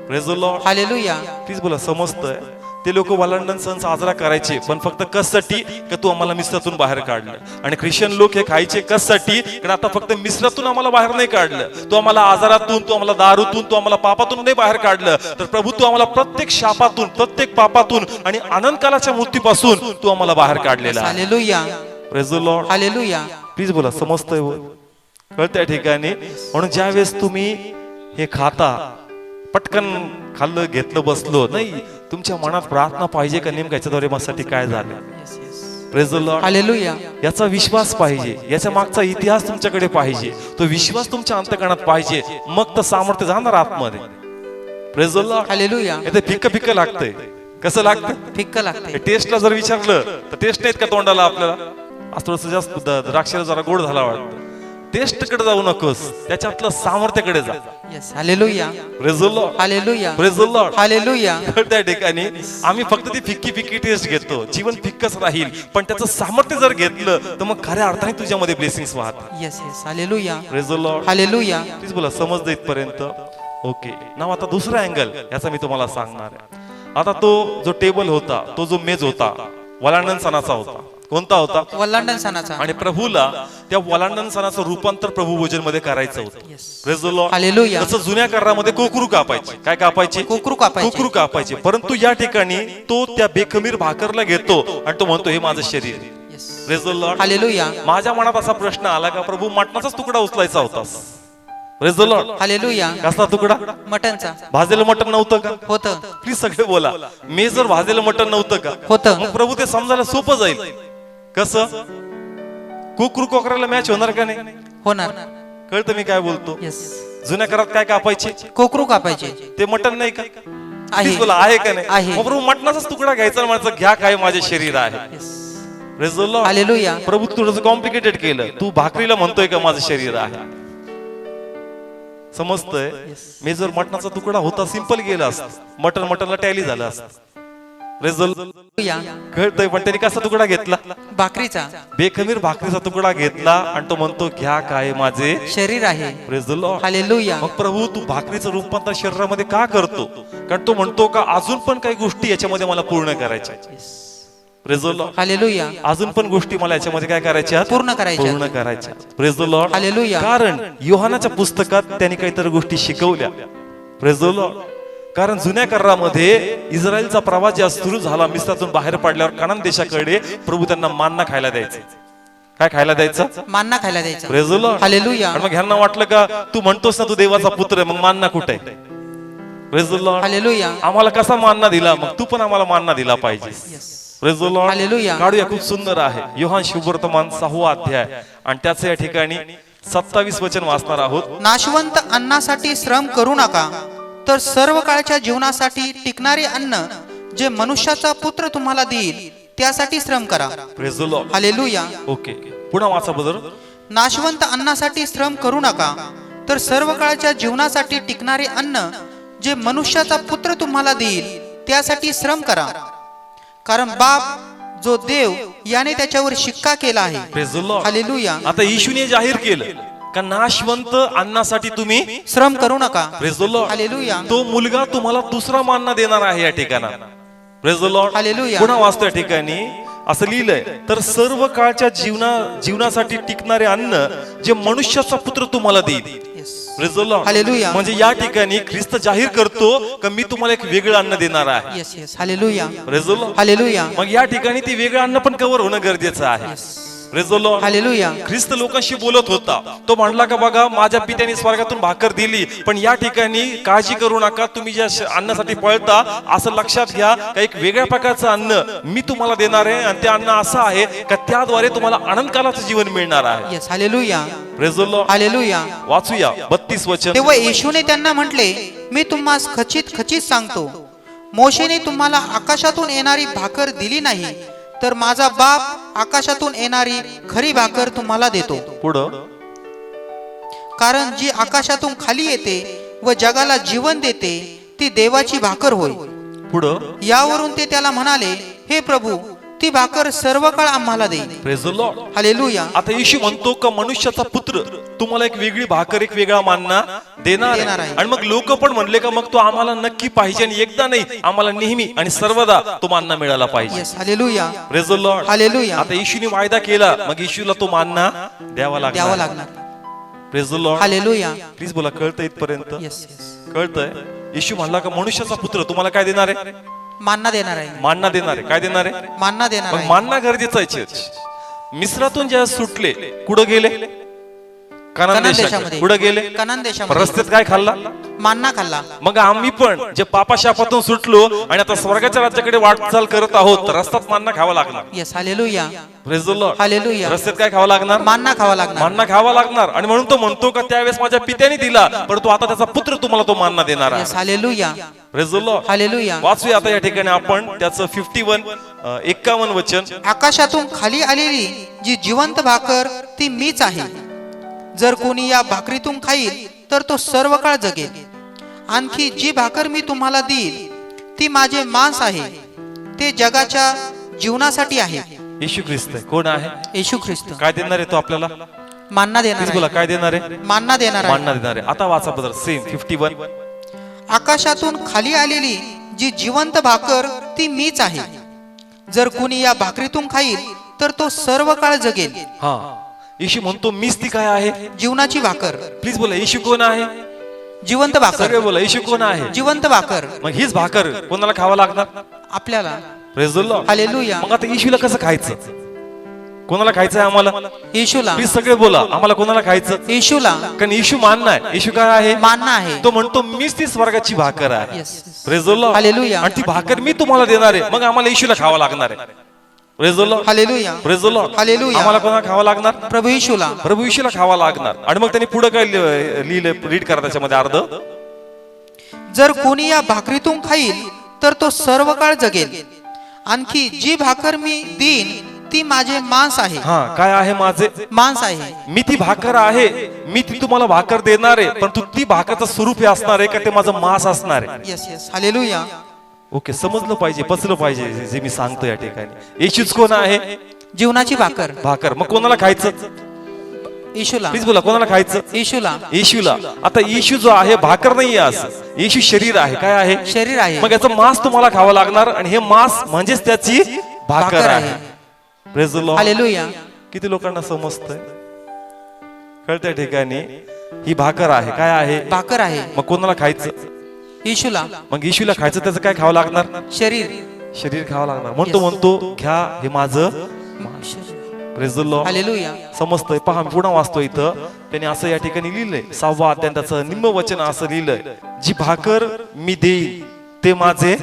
Praise the Lord. Hallelujah. Please बोला, समजतंय? ते लोक वलांडन सण साजरा करायचे पण फक्त कशासाठी? का तू आम्हाला मिश्रातून बाहेर काढलं. आणि ख्रिश्चन लोक हे खायचे कशासाठी? कारण आता फक्त मिश्रातून आम्हाला बाहेर नाही काढलं, तू आम्हाला आजारातून, तू आम्हाला दारूतून, तू आम्हाला पापातून नाही बाहेर काढलं, तर प्रभू तू आम्हाला प्रत्येक शापातून, प्रत्येक पापातून आणि अनंतकालाच्या मृत्यूपासून तू आम्हाला बाहेर काढलेला आहे. Hallelujah. Praise the Lord. Hallelujah. Please बोला, समजतंय? कळत्या ठिकाणी. म्हणून ज्या वेळेस तुम्ही हे खाता, पटकन खाल्लं, घेतलं, बसलो नाही, तुमच्या मनात प्रार्थना पाहिजे का नेमकं याच्याद्वारे माझ्यासाठी काय झालं? Yes, yes. Praise the Lord. Hallelujah. याचा विश्वास पाहिजे, याच्या मागचा इतिहास तुमच्याकडे पाहिजे, तो विश्वास तुमच्या अंतःकरणात पाहिजे, मग तर सामर्थ्य जाणार आतमध्ये. Praise the Lord. हालेलुया. ते फिक्क लागतंय. कसं लागतं? फिक्क लागते. टेस्टला जर विचारलं तर टेस्ट नाहीत का तोंडाला आपल्याला? आज थोडस जास्त द्राक्षाला जरा गोड झाला वाटतं. टेस्ट कडे जाऊ नकोस, त्याच्यातलं सामर्थ्याकडे जा. Yes, hallelujah. Praise the Lord. Hallelujah. Praise the Lord. Hallelujah. त्या ठिकाणी आम्ही फक्त ती फिक्की टेस्ट घेतो, जीवन फिक्कच राहील, पण त्याचं सामर्थ्य जर घेतलं तर मग खऱ्या अर्थाने तुझ्यामध्ये ब्लेसिंग्स वाहतात. Yes, yes. Hallelujah. Praise the Lord. Hallelujah. Please बोला, समजलं इथपर्यंत? ओके. नाव आता दुसरा अँगल याचा मी तुम्हाला सांगणार आहे. आता तो जो टेबल होता, तो जो मेज होता, वलांडन सणाचा होता. कोणता होता? वल्हांडण सणाचा. आणि प्रभूला त्या वलांडण सणाचं रूपांतर प्रभू भोजन मध्ये करायचं होतं. Praise the Lord. हालेलुया. जसं जुन्या करारामध्ये कोकरू कापायचे. काय कापायचे? कोकरू कापायचे. कोकरू कापायचे. परंतु या ठिकाणी तो त्या बेखमीर भाकरला घेतो आणि तो म्हणतो हे माझं शरीर आहे. Praise the Lord. हालेलुया. माझ्या मनात असा प्रश्न आला का प्रभू मटणाचाच तुकडा उचलायचा होतास? Praise the Lord. हालेलुया. कसला तुकडा? मटणचा. भाजलेलं मटण नव्हतं का? होतं. प्लीज सगळे बोला. मी जर भाजलेलं मटण नव्हतं का? होतं. मग प्रभू ते समजायला सोपं जाईल. कसं? कुकरू कोकराला मॅच होणार का नाही? होणार. कळतं मी काय बोलतो? येस. जुन्या करात काय कापायचे? कोकरू कापायचे. ते मटण नाही का? आहे. प्लीज बोला आहे का नाही? आहे. मग प्रभू मटणाचाच तुकडा घ्यायचा आणि म्हणायचं घ्या काय माझे शरीर आहे. Praise the Lord. हालेलुया. प्रभू थोडंसं कॉम्प्लिकेटेड केलं. तू भाकरीला म्हणतोय का माझं शरीर आहे? समजतंय? मी जर मटणाचा तुकडा होता सिंपल गेला असत. मटणला टॅली झालं असत. हालेलुया. कळतंय पण त्यांनी कसा तुकडा घेतला? भाकरीचा. बेखमीर भाकरीचा तुकडा घेतला आणि तो म्हणतो घ्या काय माझे शरीर आहे. Praise the Lord. हालेलुया. मग प्रभू तू भाकरीचं रूपांतर शरीरामध्ये का करतो? कारण तो म्हणतो का अजून पण काही गोष्टी याच्यामध्ये मला पूर्ण करायच्या. Praise the Lord. हालेलुया. अजून पण गोष्टी मला याच्यामध्ये काय करायच्या? पूर्ण करायच्या. पूर्ण करायच्या. Praise the Lord. हालेलुया. कारण योहानाच्या पुस्तकात त्यांनी काहीतरी गोष्टी शिकवल्या. Praise the Lord. कारण जुन्या करारामध्ये इस्रायलचा प्रवास जेव्हा सुरू झाला, मिस्रातून बाहेर पडल्यावर कनान देशाकडे प्रभू त्यांना मान्ना खायला द्यायचे. काय खायला द्यायचं? मान्ना खायला द्यायचा. Praise the Lord. हालेलुया. आणि मग ह्यांना वाटलं का तू म्हणतोस ना तू देवाचा पुत्र आहे, मग मान्ना कुठे आहे? Praise the Lord. हालेलुया. आम्हाला कसा मान्ना दिला, मग तू पण आम्हाला मान्ना दिला पाहिजे. Praise the Lord. हालेलुया. काढूया, खूप सुंदर आहे. योहान शुभवर्तमान 6वा अध्याय आणि त्याचं या ठिकाणी 27 वचन वाचणार आहोत. नाशवंत अन्नासाठी श्रम करू नका, तर सर्व काळच्या जीवनासाठी टिकणारे अन्न जे मनुष्याचा पुत्र तुम्हाला देईल त्यासाठी श्रम करा. Praise the Lord. Hallelujah. Okay, पुन्हा वाचा बदल. नाशवंत अन्नासाठी श्रम करू नका, तर सर्व काळच्या जीवनासाठी टिकणारे अन्न जे मनुष्याचा पुत्र तुम्हाला देईल त्यासाठी श्रम करा. कारण बाप जो देव याने त्याच्यावर शिक्का केला आहे. Praise the Lord. हालेलुया. आता येशूने जाहीर केलं का नाशवंत अन्नासाठी तुम्ही श्रम करू नका. Praise the Lord. हालेलुया. तो मुलगा तुम्हाला दुसरा मान्ना देणार आहे या ठिकाणात. Praise the Lord. हालेलुया. पुन्हा वाचतो या ठिकाणी असं लिहिलंय, तर सर्व काळच्या जीवनासाठी टिकणारे अन्न जे मनुष्याचा पुत्र तुम्हाला देईल. Praise the Lord. हालेलुया. म्हणजे या ठिकाणी ख्रिस्त जाहीर करतो की मी तुम्हाला एक वेगळं अन्न देणार आहे. Yes yes. Hallelujah. Praise the Lord. Hallelujah. मग या ठिकाणी ती वेगळं अन्न पण कव्हर होणं गरजेचं आहे. Praise the Lord. हालेलुया. ख्रिस्त लोकांशी बोलत होता. तो म्हणला का बघा माझ्या पित्याने स्वर्गातून भाकर दिली, पण या ठिकाणी काळजी करू नका, तुम्ही ज्या अन्नासाठी पळता असं लक्षात घ्या का एक वेगळ्या प्रकारचं अन्न मी तुम्हाला देणार आहे आणि ते अन्न असं आहे का त्याद्वारे तुम्हाला अनंतकालाचं जीवन मिळणार आहे. Yes. Hallelujah. Praise the Lord. Hallelujah. वाचूया 32 वचन. तेव्हा येशूने त्यांना म्हटले, मी तुम्हास खचित खचित सांगतो, मोशेने तुम्हाला आकाशातून येणारी भाकर दिली नाही, तर माझा बाप आकाशातून येणारी खरी भाकर तुम्हाला देतो. पुढं. कारण जी आकाशातून खाली येते व जगाला जीवन देते ती देवाची भाकर होय. पुढं. यावरून ते त्याला म्हणाले, हे प्रभू, ती भाकर सर्व काळ आम्हाला दे. Praise the Lord. हालेलुया. आता येशू म्हणतो का मनुष्याचा पुत्र तुम्हाला एक वेगळी भाकर, एक वेगळा मान्ना देणार आहे. आणि मग लोक पण म्हणले का मग तो आम्हाला नक्की पाहिजे आणि एकदा नाही आम्हाला नेहमी आणि सर्वदा तो मान्ना मिळाला पाहिजे. Yes. Hallelujah. Praise the Lord. Hallelujah. आता येशूने वायदा केला, मग येशूला तो मान्ना द्यावा द्यावा लागला. लागणार. Praise the Lord. Hallelujah. Please बोला, कळतंय इथपर्यंत? Yes yes. कळतंय? येशू म्हणला का मनुष्याचा पुत्र तुम्हाला काय देणार आहे? मान्ना देणार आहे. मान्ना देणार आहे. काय देणार आहे? मान्ना देणार मग आहे. मान्ना गरजेचं आहे. चर्च मिस्रातून जेव्हा सुटले कुठं गेले? कनान कनान देशाकडे. देशामध्ये. कुठं गेले? कनान देशामध्ये. रस्त्यात काय खाल्ला? मान्ना खाल्ला. मग आम्ही पण जे पापाशापातून सुटलो आणि आता स्वर्गाच्या राज्याकडे वाटचाल करत आहोत, तर रस्त्यात मान्ना खावा लागणार. Yes. Hallelujah. Praise the Lord. Hallelujah. रस्त्यात काय खावा लागणार? मान्ना खावा लागणार. मान्ना खावा लागणार. आणि म्हणून तो म्हणतो का त्यावेळेस माझ्या पित्याने दिला, परंतु आता त्याचा पुत्र तुम्हाला तो मान्ना देणार येस. आहे. Hallelujah. Praise the Lord. Hallelujah. वाचूया आता या ठिकाणी आपण त्याचं 51 वचन. आकाशातून खाली आलेली जी जिवंत भाकर ती मीच आहे. जर कोणी या भाकरीतून खाईल तर तो सर्व काळ जगेल. आणखी जी भाकर मी तुम्हाला देईल ती माझे मांस आहे, ते जगाच्या जीवनासाठी आहे. येशू ख्रिस्त आहे. कोण आहे? येशू ख्रिस्त. काय देणार आहे तो आपल्याला? मान्ना देणार प्लीज बोला, आहे. काय देणार आहे? मान्ना देणार आहे. मान्ना देणार आहे. आता वाचा बदल. सेम 51. आकाशातून खाली आलेली जी जिवंत भाकर ती मीच आहे. जर कोणी या भाकरीतून खाईल तर तो सर्व काळ जगेल. हा, येशू म्हणतो मीच ती काय आहे, जीवनाची भाकर. प्लीज बोला येशू कोण आहे, जिवंत भाकर. सगळे बोला येशू कोण आहे. जिवंत भाकर मग हीच भाकर कोणाला खावं लागणार, आपल्याला. Praise the Lord. हालेलुया. मग आता येशूला कसं खायचं, कोणाला खायचं आहे आम्हाला, येशूला. प्लीज सगळे बोला आम्हाला कोणाला खायचं, येशूला. कारण येशू मानना आहे. येशू काय आहे, मानना आहे. तो म्हणतो मीच ती स्वर्गाची भाकर आहे. Yes. Praise the Lord. Hallelujah. आणि ती भाकर मी तुम्हाला देणार आहे, मग आम्हाला येशूला खावं लागणार आहे. Praise the Lord. Hallelujah. Praise the Lord. Hallelujah. आम्हाला कोणाला खावं लागणार, प्रभू येशूला. प्रभू येशूला खावा लागणार. आणि मग त्यांनी पुढे काय लिहिलं, रीड करा त्याच्यामध्ये अर्ध. जर कोणी या भाकरीतून खाईल तर तो सर्व काळ जगेल. आणखी जी भाकर मी देईन ती माझे मांस आहे. हा, काय आहे माझे मांस आहे. मी ती भाकर आहे, मी ती तुम्हाला भाकर देणार आहे, परंतु ती भाकरचं स्वरूप हे असणार आहे का ते माझं मांस असणार आहे. Yes yes. हालेलुया. ओके, समजलं पाहिजे, पचलं पाहिजे जे मी सांगतो या ठिकाणी. येशूच कोण आहे, जीवनाची भाकर. भाकर. मग कोणाला खायचं, येशूला. प्लीज बोला कोणाला खायचं, येशूला. येशूला. आता येशू जो आहे भाकर नाही आहे, असं येशू शरीर आहे. काय आहे, शरीर आहे. मग याचं मांस तुम्हाला खावं लागणार आणि हे मांस म्हणजेच त्याची भाकर आहे. Praise the Lord. हालेलुया. किती लोकांना समजतंय, कळत्या ठिकाणी ही भाकर आहे. काय आहे, भाकर आहे. मग कोणाला खायचं, येशूला. मग येशूला खायचं त्याचं काय खावं लागणार, शरीर. शरीर खावं लागणार. म्हणतो घ्या हे माझं. Praise the Lord. हालेलुया. समजतंय. पहा मी पुन्हा वाचतो इथं, त्याने असं या ठिकाणी लिहिलंय 6वा अध्याय त्याचं निम्म वचन असं लिहिलंय, जी भाकर मी देईन ते माझे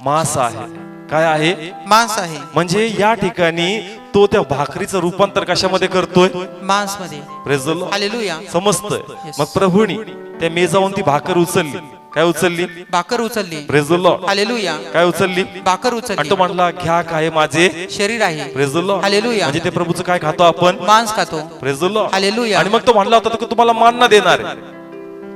मांस आहे. काय आहे, मांस आहे. म्हणजे या ठिकाणी तो त्या भाकरीचं रूपांतर कशामध्ये करतोय, मांस मध्ये. Praise the Lord. हालेलुया. समजतंय. मग प्रभूनी त्या मेजावरून ती भाकर उचलली. काय उचलली, भाकर उचलली. Praise the Lord. हालेलुया. काय उचलली, भाकर आणि उचलली. तो म्हणला घ्या काय माझे शरीर आहे. Praise the Lord. हालेलुया. म्हणजे ते प्रभूचं काय खातो आपण, मांस खातो. Praise the Lord. हालेलुया. आणि मग तो म्हणला होता की तुम्हाला मानना देणार आहे.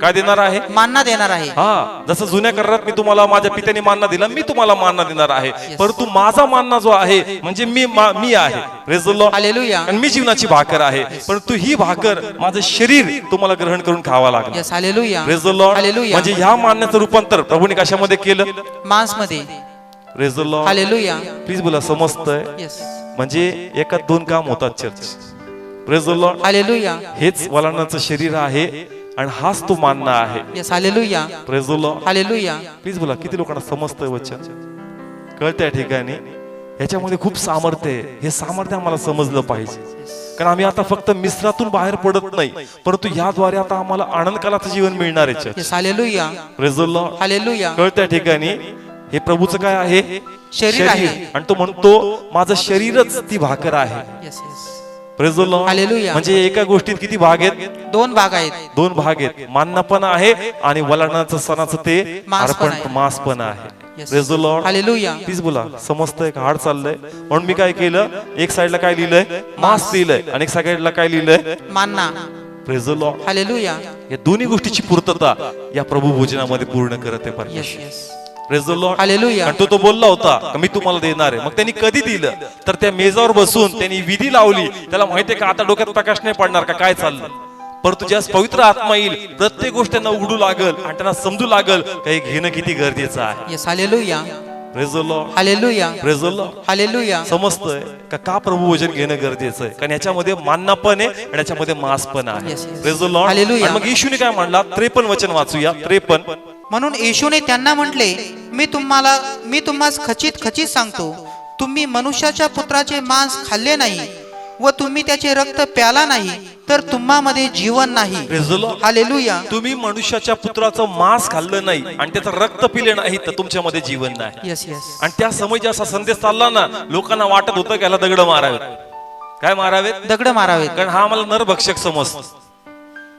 काय देणार आहे, मानना देणार आहे. हा, जसं जुन्या करारात मी तुम्हाला माझ्या पित्याने मानना दिला, मी तुम्हाला मानना देणार आहे. परंतु माझा मानना जो आहे म्हणजे मी आहे. Praise the Lord. हालेलुया. आणि मी जीवनाची भाकर आहे. परंतु ही भाकर माझं शरीर तुम्हाला ग्रहण करून खावा लागणार. Yes. Hallelujah. Praise the Lord. Hallelujah. म्हणजे ह्या मानण्याचं रूपांतर प्रभूने कशामध्ये केलं, मांस मध्ये. Praise the Lord. Hallelujah. Please बोला समजतंय. यस. म्हणजे एका दोन काम होतात church. Praise the Lord. Hallelujah. हेच वलांनाचं शरीर आहे आणि हाच तो मानना आहे. Yes. Hallelujah. Praise the Lord. Hallelujah. Please बोला किती लोकांना समजतंय वचन, कळत्या ठिकाणी याच्यामध्ये खूप सामर्थ्य आहे. हे सामर्थ्य आम्हाला समजलं पाहिजे, कारण आम्ही आता फक्त मिश्रातून बाहेर पडत नाही, परंतु याद्वारे आता आम्हाला आनंदकालाचं जीवन मिळणार आहे. Yes. Hallelujah. Praise the Lord. Hallelujah. कळत्या ठिकाणी हे प्रभूचं काय आहे, शरीर आहे. आणि तो म्हणतो माझं शरीरच ती भाकर आहे. Yes yes. Praise the Lord. Hallelujah. म्हणजे एका गोष्टीत किती भाग आहेत, दोन भाग आहेत. दोन भाग आहेत. मानना पण आहे आणि वलांनाचं सणाचं ते मांस पण अर्पण आहे. मांस पण आहे. Yes. Praise the Lord. Hallelujah. Please बोला समजतंय का, हाड चाललंय. म्हणून मी काय केलं, एक साईडला काय लिहिलंय, मांस लिहिलंय, आणि एक साईडला काय लिहिलंय, मानना. Praise the Lord. हालेलुया. या दोन्ही गोष्टीची पूर्तता या प्रभू भोजनामध्ये पूर्ण करत आहे यस परमेश्वर. Yes. Praise the Lord. Hallelujah. आणि तो बोलला होता का मी तुम्हाला देणार आहे. मग त्यांनी कधी दिलं, तर त्या मेजावर बसून त्यांनी विधी लावली. त्याला माहितीये का आता डोक्यात प्रकाश नाही पडणार का काय चाललं, परंतु ज्यास पवित्र आत्मा येईल प्रत्येक गोष्ट त्यांना उघडू लागल आणि त्यांना समजू लागल काही घेणं किती गरजेचं आहे. Yes. Hallelujah. Praise the Lord. Hallelujah. Praise the Lord. Hallelujah. समजतंय का प्रभू भोजन घेणं गरजेचं आहे, कारण याच्यामध्ये मानना पण आहे आणि याच्यामध्ये मांस पण आहे. Yes, yes. Praise the Lord. Hallelujah. आणि मग येशूने काय म्हणला, 53 वचन वाचूया. 53. म्हणून येशूने त्यांना म्हटले, मी तुम्हास खचित सांगतो, तुम्ही मनुष्याच्या पुत्राचे मांस खाल्ले नाही व तुम्ही त्याचे रक्त प्याला नाही तर तुम्हामध्ये जीवन नाही. Praise the Lord. हालेलुया. तुम्ही मनुष्याच्या पुत्राचं मांस खाल्लं नाही आणि त्याचं रक्त पिले नाही तर तुमच्यामध्ये जीवन नाही. Yes yes. आणि त्या समयी असा संदेश चालला ना, लोकांना वाटत होतं की याला दगड मारावेत. काय मारावेत, दगड मारावेत. कारण हा आम्हाला नरभक्षक समजतो.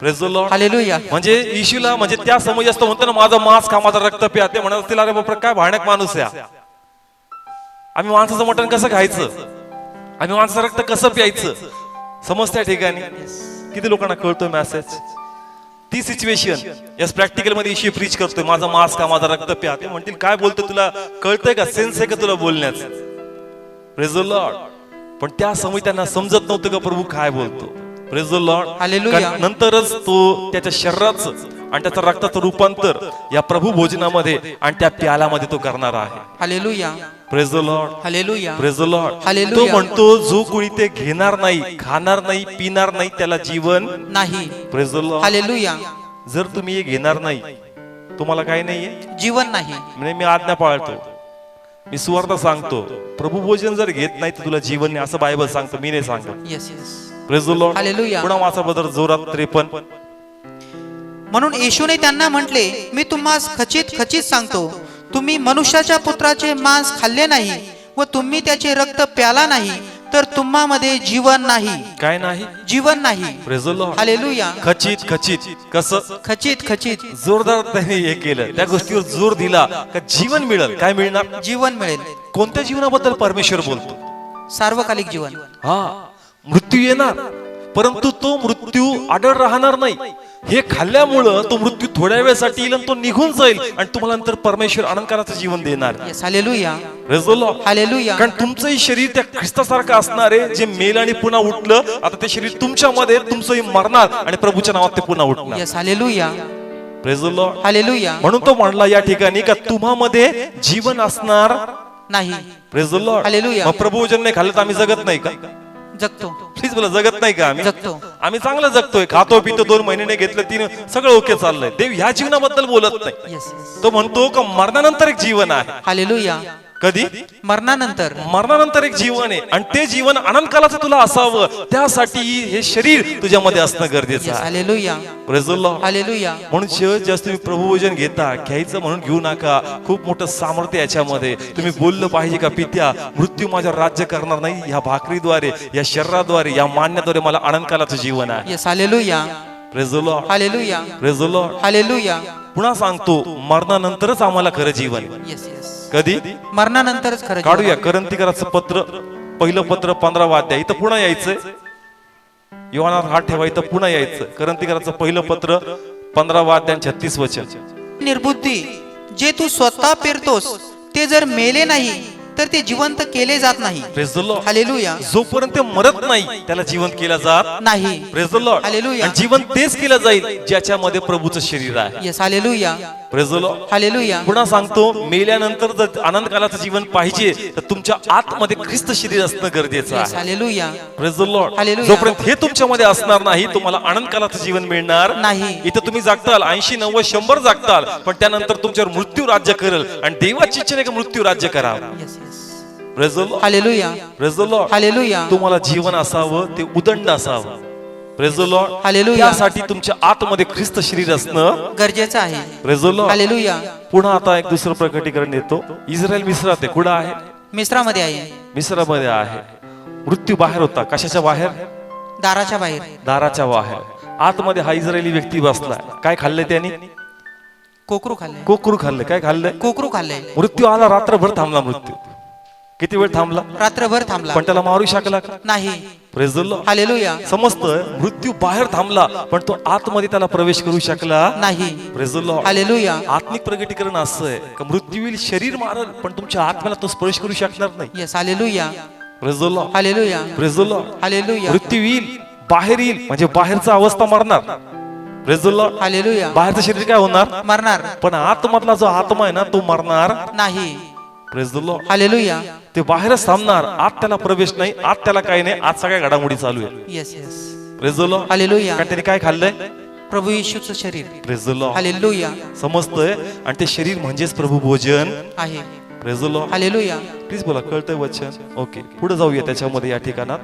Praise the Lord. हालेलुया. म्हणजे येशूला म्हणजे त्या समयी असतं म्हणतो ना, माझं मांस खा माझं रक्त प्या. ते म्हणत असतील अरे बापरे काय भयानक माणूस आहे, आम्ही माणसाचं मटण कसं खायचं, आम्ही माणसाचं रक्त कसं प्यायचं. समज त्या ठिकाणी किती लोकांना कळतोय मेसेज. ती सिच्युएशन याच प्रॅक्टिकल मध्ये येशू प्रीच करतोय, माझा मांस खा माझा रक्त प्या. ते म्हणतील काय बोलतोय, तुला कळतंय का, सेन्स आहे का तुला बोलण्याचं. Praise the Lord. पण त्या समयी त्यांना समजत नव्हतं का प्रभू काय बोलतो. Praise the Lord. हालेलुया. नंतरच तो त्याच्या शरीराचं आणि त्याचं रक्ताचं रूपांतर या प्रभू भोजनामध्ये आणि त्या प्यालामध्ये तो करणार आहे. Hallelujah. Praise the Lord, hallelujah, praise the Lord. Hallelujah. तो म्हणतो जो कोणी ते घेणार नाही, खाणार नाही, पिणार नाही, त्याला जीवन नाही. Praise the Lord. हालेलुया, जर तुम्ही हे घेणार नाही, तुम्हाला काही नाहीये. जीवन नाही. म्हणजे मी आज्ञा पाळतो, मी सुवार्ता सांगतो, प्रभू भोजन जर घेत नाही तर तुला जीवन नाही, असं बायबल सांगतो, मी नाही सांगत. Yes yes, praise the Lord. Hallelujah. पुन्हा वाचा बदल जोरात 53. म्हणून येशूने त्यांना म्हटले, मी तुम्हास खचित खचित सांगतो, तुम्ही मनुष्याच्या पुत्राचे मांस खाल्ले नाही व तुम्ही त्याचे रक्त प्याला नाही तर तुम्हामध्ये जीवन नाही. काय नाही? जीवन नाही. Praise the Lord. हालेलुया, खचित खचित. कसं? खचित खचित, जोरदार त्याने हे केलं, त्या गोष्टीवर जोर दिला का जीवन मिळेल. काय मिळणार? जीवन मिळेल. कोणत्या जीवनाबद्दल परमेश्वर बोलतो? सार्वकालिक जीवन. हा, मृत्यू येणार परंतु तो मृत्यू आढळ राहणार नाही. हे खाल्ल्यामुळं तो मृत्यू थोड्या वेळासाठी येईल आणि तो निघून जाईल आणि तुम्हाला नंतर परमेश्वर अनंतकाळाचं जीवन देणार. Yes, hallelujah, praise the Lord. Hallelujah. कारण तुमचंही शरीर त्या ख्रिस्तासारखं असणार आहे, जे मेल आणि पुन्हा उठलं, आता ते शरीर तुमच्यामध्ये तुमचंही मरणार आणि प्रभूच्या नावात ते पुन्हा उठणार. Yes, hallelujah, praise the Lord. Hallelujah. म्हणून तो म्हणला या ठिकाणी का तुम्हामध्ये जीवन असणार नाही. Praise the Lord. हालेलुया. मग प्रभू वचन नाही खाल्लं तर आम्ही जगत नाही का? जगतो. प्लीज बोला, जगत नाही का आम्ही? जगतो. आम्ही चांगलं जगतोय, खातो पितो, 2 महिने घेतलं, 3 सगळं ओके चाललंय. देव ह्या जीवनाबद्दल बोलत नाही. येस येस, तो म्हणतो का मरणानंतर एक जीवन आहे. हालेलुया. कधी? मरणानंतर. मरणानंतर एक जीवन आहे आणि ते जीवन अनंतकालाचं तुला असावं, त्यासाठी हे शरीर तुझ्यामध्ये असणं गरजेचं येस, आहे. Hallelujah, praise the Lord. Hallelujah. म्हणून शेवट जास्त तुम्ही प्रभुभोजन घेता, घ्यायचं म्हणून घेऊ नका. खूप मोठं सामर्थ्य याच्यामध्ये. तुम्ही बोललं पाहिजे का पित्या, मृत्यू माझ्यावर राज्य करणार नाही, ह्या भाकरीद्वारे, या शरीराद्वारे, या मान्याद्वारे मला अनंतकालाचं जीवन आहे. Yes, hallelujah, praise the Lord, hallelujah, praise the Lord. Hallelujah. पुन्हा सांगतो, मरणानंतरच आम्हाला खरं जीवन. येस येस, कधी? मरणानंतरच खरं काढूया जीवन. करंतीकराचं पत्र, पहिलं पत्र 15 अध्याय. इथं पुन्हा यायचंय, योहानात हात ठेवा, इथं पुन्हा यायचं. करंतीकराचं पहिलं पत्र 15 अध्याय 36 वचन. निर्बुद्धी, जे तू स्वतः पेरतोस ते जर मेले नाही तर ते जिवंत केले जात नाही. Praise the Lord. हालेलुया, जोपर्यंत मरत नाही त्याला जीवन केलं जात नाही. Praise the Lord. हालेलुया. आणि जीवन तेच केलं जाईल ज्याच्यामध्ये प्रभूचं शरीर आहे. Yes, hallelujah, praise the Lord. Hallelujah. पुन्हा सांगतो, मेल्यानंतर जर आनंदकालाचं जीवन पाहिजे तर तुमच्या आतमध्ये ख्रिस्त शरीर असणं गरजेचं येस, आहे. Hallelujah, praise the Lord. Hallelujah. जोपर्यंत हे तुमच्यामध्ये असणार नाही तुम्हाला आनंदकालाचं जीवन मिळणार नाही. इथं तुम्ही जागताल 80, 90, 100 जागताल, पण त्यानंतर तुमच्यावर मृत्यू राज्य करेल आणि देवाची इच्छा नाही का मृत्यू राज्य करावं. Yes yes, praise the Lord. Hallelujah, praise the Lord. Hallelujah, तुम्हाला जीवन असावं ते उदंड असावं. Praise the Lord. हालेलुया. त्यासाठी तुमच्या आतमध्ये ख्रिस्त शरीर असणं गरजेचं आहे. Praise the Lord. हालेलुया. पुन्हा आता एक दुसरं प्रकटीकरण येतो. इस्रायल मिस्रात आहे. कुठं आहे? मिस्रामध्ये आहे. मिस्रामध्ये आहे. मृत्यू बाहेर होता. कशाच्या बाहेर? दाराच्या बाहेर. दाराच्या बाहेर. आतमध्ये हा इस्रायली व्यक्ती बसला. काय खाल्लंय त्याने? कोकरू खाल्ले. कोकरू खाल्लं. काय खाल्लंय? कोकरू खाल्ले. मृत्यू आला, रात्रभर थांबला मृत्यू. किती वेळ थांबला? रात्रभर थांबला. पण त्याला मारू शकला का? नाही. Praise the Lord. हालेलुया, समजतं मृत्यू बाहेर थांबला पण तो आतमध्ये त्याला प्रवेश करू शकला नाही. Praise the Lord. हालेलुया, आत्मिक प्रगटीकरण असं आहे का मृत्यू येईल, शरीर मारल, पण तुमच्या आत्म्याला तो स्पर्श करू शकणार नाही. Yes, hallelujah, praise the Lord. Hallelujah, praise the Lord. Hallelujah, मृत्यू येईल, बाहेर येईल, म्हणजे बाहेरचा अवस्था मरणार. Praise the Lord. हालेलुया. बाहेरचं शरीर काय होणार? मरणार पण आतमधला जो आत्मा आहे ना तो मरणार नाही. Praise the Lord. हालेलुया. ते बाहेरच थांबणार, आत त्याला प्रवेश नाही, आत त्याला काही नाही, आत सगळ्या घडामोडी चालू आहे. Yes yes, praise the Lord. Hallelujah. कारण त्याने काय खाल्लंय? प्रभू येशूचं शरीर. Praise the Lord. हालेलुया समजतंय आणि ते शरीर म्हणजेच प्रभू भोजन आहे. Praise the Lord. Hallelujah. Please बोला, कळतंय वचन? ओके, पुढे जाऊया त्याच्यामध्ये या ठिकाणात.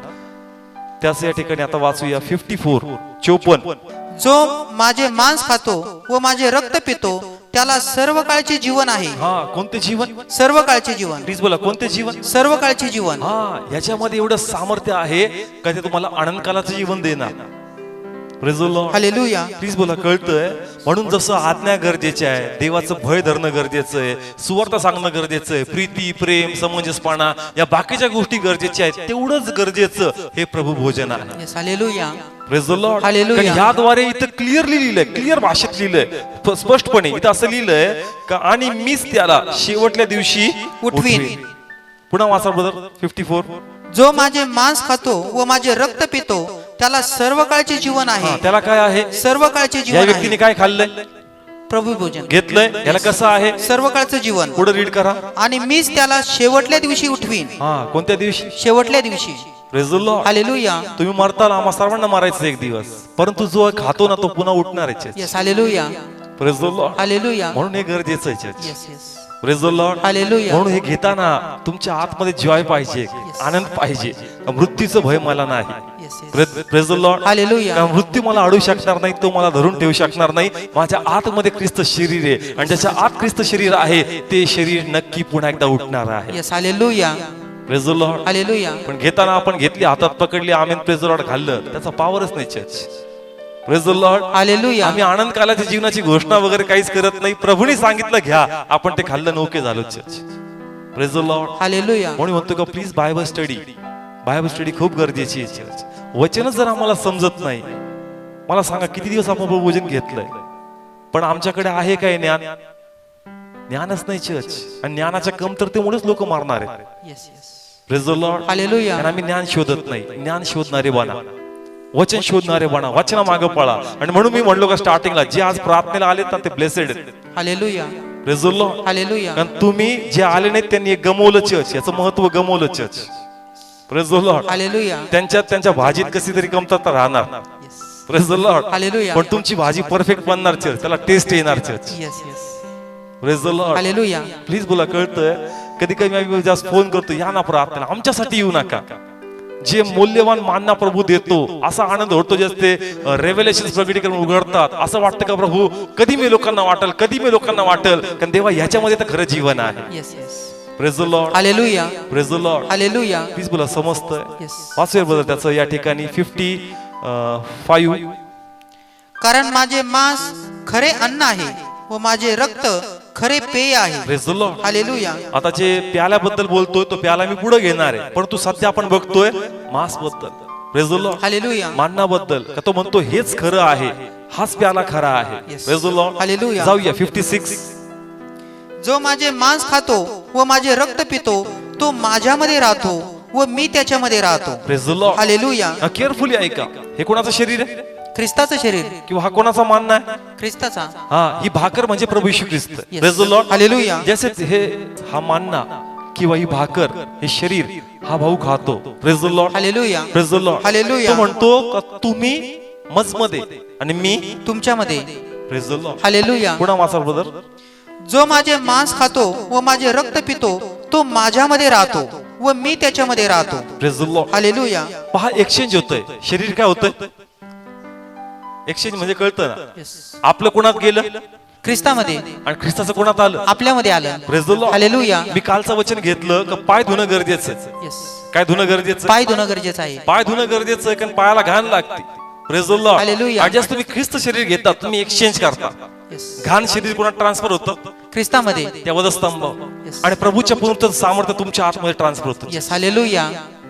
त्याच या ठिकाणी आता वाचूया 54:54. जो माझे मांस खातो व माझे रक्त पितो त्याला सर्व काळचे जीवन आहे. हा, कोणते जीवन? सर्व काळचे जीवन. प्लीज बोला, कोणते जीवन? सर्व काळचे जीवन. हा, याच्यामध्ये एवढं सामर्थ्य आहे का ते तुम्हाला अनंतकालाचं जीवन देणार. Praise the Lord. Hallelujah. Please बोला, कळतंय? म्हणून जसं आज्ञा गरजेचे आहे, देवाचं भय धरणं गरजेचं आहे, सुवार्ता सांगणं गरजेचं आहे, प्रीती, प्रेम, समंजसपणा या बाकीच्या गोष्टी गरजेच्या आहेत, तेवढंच गरजेचं हे प्रभू भोजन आहे. Yes, hallelujah. Praise the Lord. Hallelujah. कारण याद्वारे इथं क्लिअरली लिहिलंय, क्लिअर भाषेत लिहिलंय, स्पष्टपणे इथं असं लिहिलंय का आणि मीच त्याला शेवटल्या दिवशी उठवीन. पुन्हा वाचा ब्रदर 54. जो माझे मांस खातो व माझे रक्त पितो त्याला सर्व काळचे जीवन आहे. त्याला काय आहे? सर्व काळचे या जीवन व्यक्तीने आहे. काय खाल्लंय? प्रभू भोजन घेतलंय. याला कसं आहे? सर्व काळचं जीवन. पुढे रीड करा. आणि मीच त्याला शेवटल्या दिवशी उठवीन. हा, कोणत्या दिवशी? शेवटल्या दिवशी. Praise the Lord. हालेलुया. तुम्ही मरताल, आम्हा सर्वांना मारायचं एक दिवस, परंतु जो खातो ना तो पुन्हा उठणार आहे. Yes. Hallelujah. Praise the Lord. Hallelujah. म्हणून हे गरजेचं आहे. Yes yes. Praise the Lord. Hallelujah. म्हणून हे घेताना तुमच्या आतमध्ये जॉय पाहिजे, आनंद पाहिजे. मृत्यूचं भय मला नाही. Yes yes. Praise the Lord. Hallelujah. कारण मृत्यू मला अडू शकणार नाही, तो मला धरून ठेवू शकणार नाही. माझ्या आतमध्ये ख्रिस्त शरीर आहे आणि ज्याच्या आत ख्रिस्त शरीर आहे ते शरीर नक्की पुन्हा एकदा उठणार आहे. Yes. Hallelujah. Praise the Lord. Hallelujah. पण घेताना आपण घेतली, हातात पकडली, आमेन प्रेज द लॉर्ड घाललं, त्याचा पावरच नाही church. Praise the Lord. Hallelujah. आम्ही आनंद कालाच्या जीवनाची घोषणा वगैरे काहीच करत नाही. प्रभूने सांगितलं घ्या, आपण ते खाल्लं, नौके झालो church. Praise the Lord. Hallelujah. म्हणून म्हणतो का प्लीज बायबल स्टडी खूप गरजेची आहे चर्च. वचनच जर आम्हाला समजत नाही, मला सांगा किती दिवस आपण भोजन घेतलंय, पण आमच्याकडे आहे काय ज्ञान? ज्ञानच नाही चर्च. आणि ज्ञानाच्या कमतरतेमुळेच लोक मारणार आहेत. Yes yes. Praise the Lord. Hallelujah. आणि आम्ही ज्ञान शोधत नाही. ज्ञान शोधणारे बना, वचन शोधणारे बना, वचना मागे पळा. आणि म्हणून मी म्हणलो का स्टार्टिंगला, जे आज प्रार्थनेला आलेत ना ते ब्लेसेड आहेत. Hallelujah. Praise the Lord. Hallelujah. कारण तुम्ही जे आले नाहीत त्यांनी एक गमवलं चर्च, याचं महत्व गमवलं church. Praise the Lord. Hallelujah. त्यांच्या भाजीत कशी तरी कमतरता राहणार. Yes. Praise the Lord. Hallelujah. पण तुमची भाजी परफेक्ट बनणार चर्च, त्याला टेस्ट येणार church. Yes yes. Praise the Lord. Hallelujah. Please बोला. कळतंय? कधी कधी आम्ही जास्त फोन करतो, या ना प्रार्थना, आमच्यासाठी येऊ नका. जे मूल्यवान मानना प्रभू देतो, असा आनंद होतो जसे रेव्हेलेशन प्रगटीकरण उघडतात. असं वाटतं का प्रभू कधी मी लोकांना वाटेल, कधी मी लोकांना वाटेल, कारण देवा ह्याच्यामध्ये तर खरं जीवन आहे. Yes yes. Praise the Lord. Hallelujah. Praise the Lord. Hallelujah. Please बोला. समजतंय? यस. वाचूया बद्दल त्याचं या ठिकाणी 55. कारण माझे मांस खरे अन्न आहे व माझे रक्त खरे पेय आहे. Praise the Lord. हालेलुया. आता जे प्याल्याबद्दल बोलतोय तो प्याला मी पुढे घेणार आहे, परंतु सध्या आपण बघतोय मांस बद्दल. Praise the Lord. हालेलुया. माननाबद्दल का तो म्हणतो हेच खरं आहे, हाच प्याला खरा आहे. Yes. Praise the Lord. Hallelujah. जाऊया 56. जो माझे मांस खातो व माझे रक्त पितो तो माझ्यामध्ये राहतो व मी त्याच्यामध्ये राहतो. Praise the Lord. Hallelujah. Carefully ऐका. हे कोणाचं शरीर आहे ख्रिस्ताचं शरीर. किंवा हा कोणाचा मानना आहे? ख्रिस्ताचा. हा, ही भाकर म्हणजे प्रभू येशू ख्रिस्त. Yes. Praise the Lord. Hallelujah. जसे हे हा मानना किंवा ही भाकर, हे शरीर हा भाऊ खातो. Praise the Lord. Hallelujah. Praise the Lord. Hallelujah. तो म्हणतो का तुम्ही मजमध्ये आणि मी. तुमच्यामध्ये. Praise the Lord. हालेलुया. पुन्हा वाचा ब्रदर. जो माझे मांस खातो व माझे रक्त पितो तो माझ्यामध्ये राहतो व मी त्याच्यामध्ये राहतो. Praise the Lord. हालेलुया. पहा, एक्सचेंज होतंय. शरीर काय होतंय? एक्सचेंज म्हणजे कळतं ना, Yes. आपलं कोणात गेलं ख्रिस्तामध्ये आणि ख्रिस्ताचं कोणात आलं. आपल्यामध्ये आलं. Praise the Lord. हालेलुया. मी कालचं वचन घेतलं का पाय धुणं गरजेचं आहे. Yes. काय धुणं गरजेचं आहे? पाय धुणं गरजेचं आहे. पाय धुणं गरजेचं आहे, कारण पायाला घाण लागते. Praise the Lord. हालेलुया. आणि जसं तुम्ही ख्रिस्त शरीर घेता, तुम्ही एक्सचेंज करता. Yes. घाण शरीर कोणा ट्रान्सफर होतं ख्रिस्तामध्ये. त्या वधस्तंभ Yes. आणि प्रभूच्या पुनरुत्थान सामर्थ्य तुमच्या आतमध्ये ट्रान्सफर होतं. Yes. Hallelujah.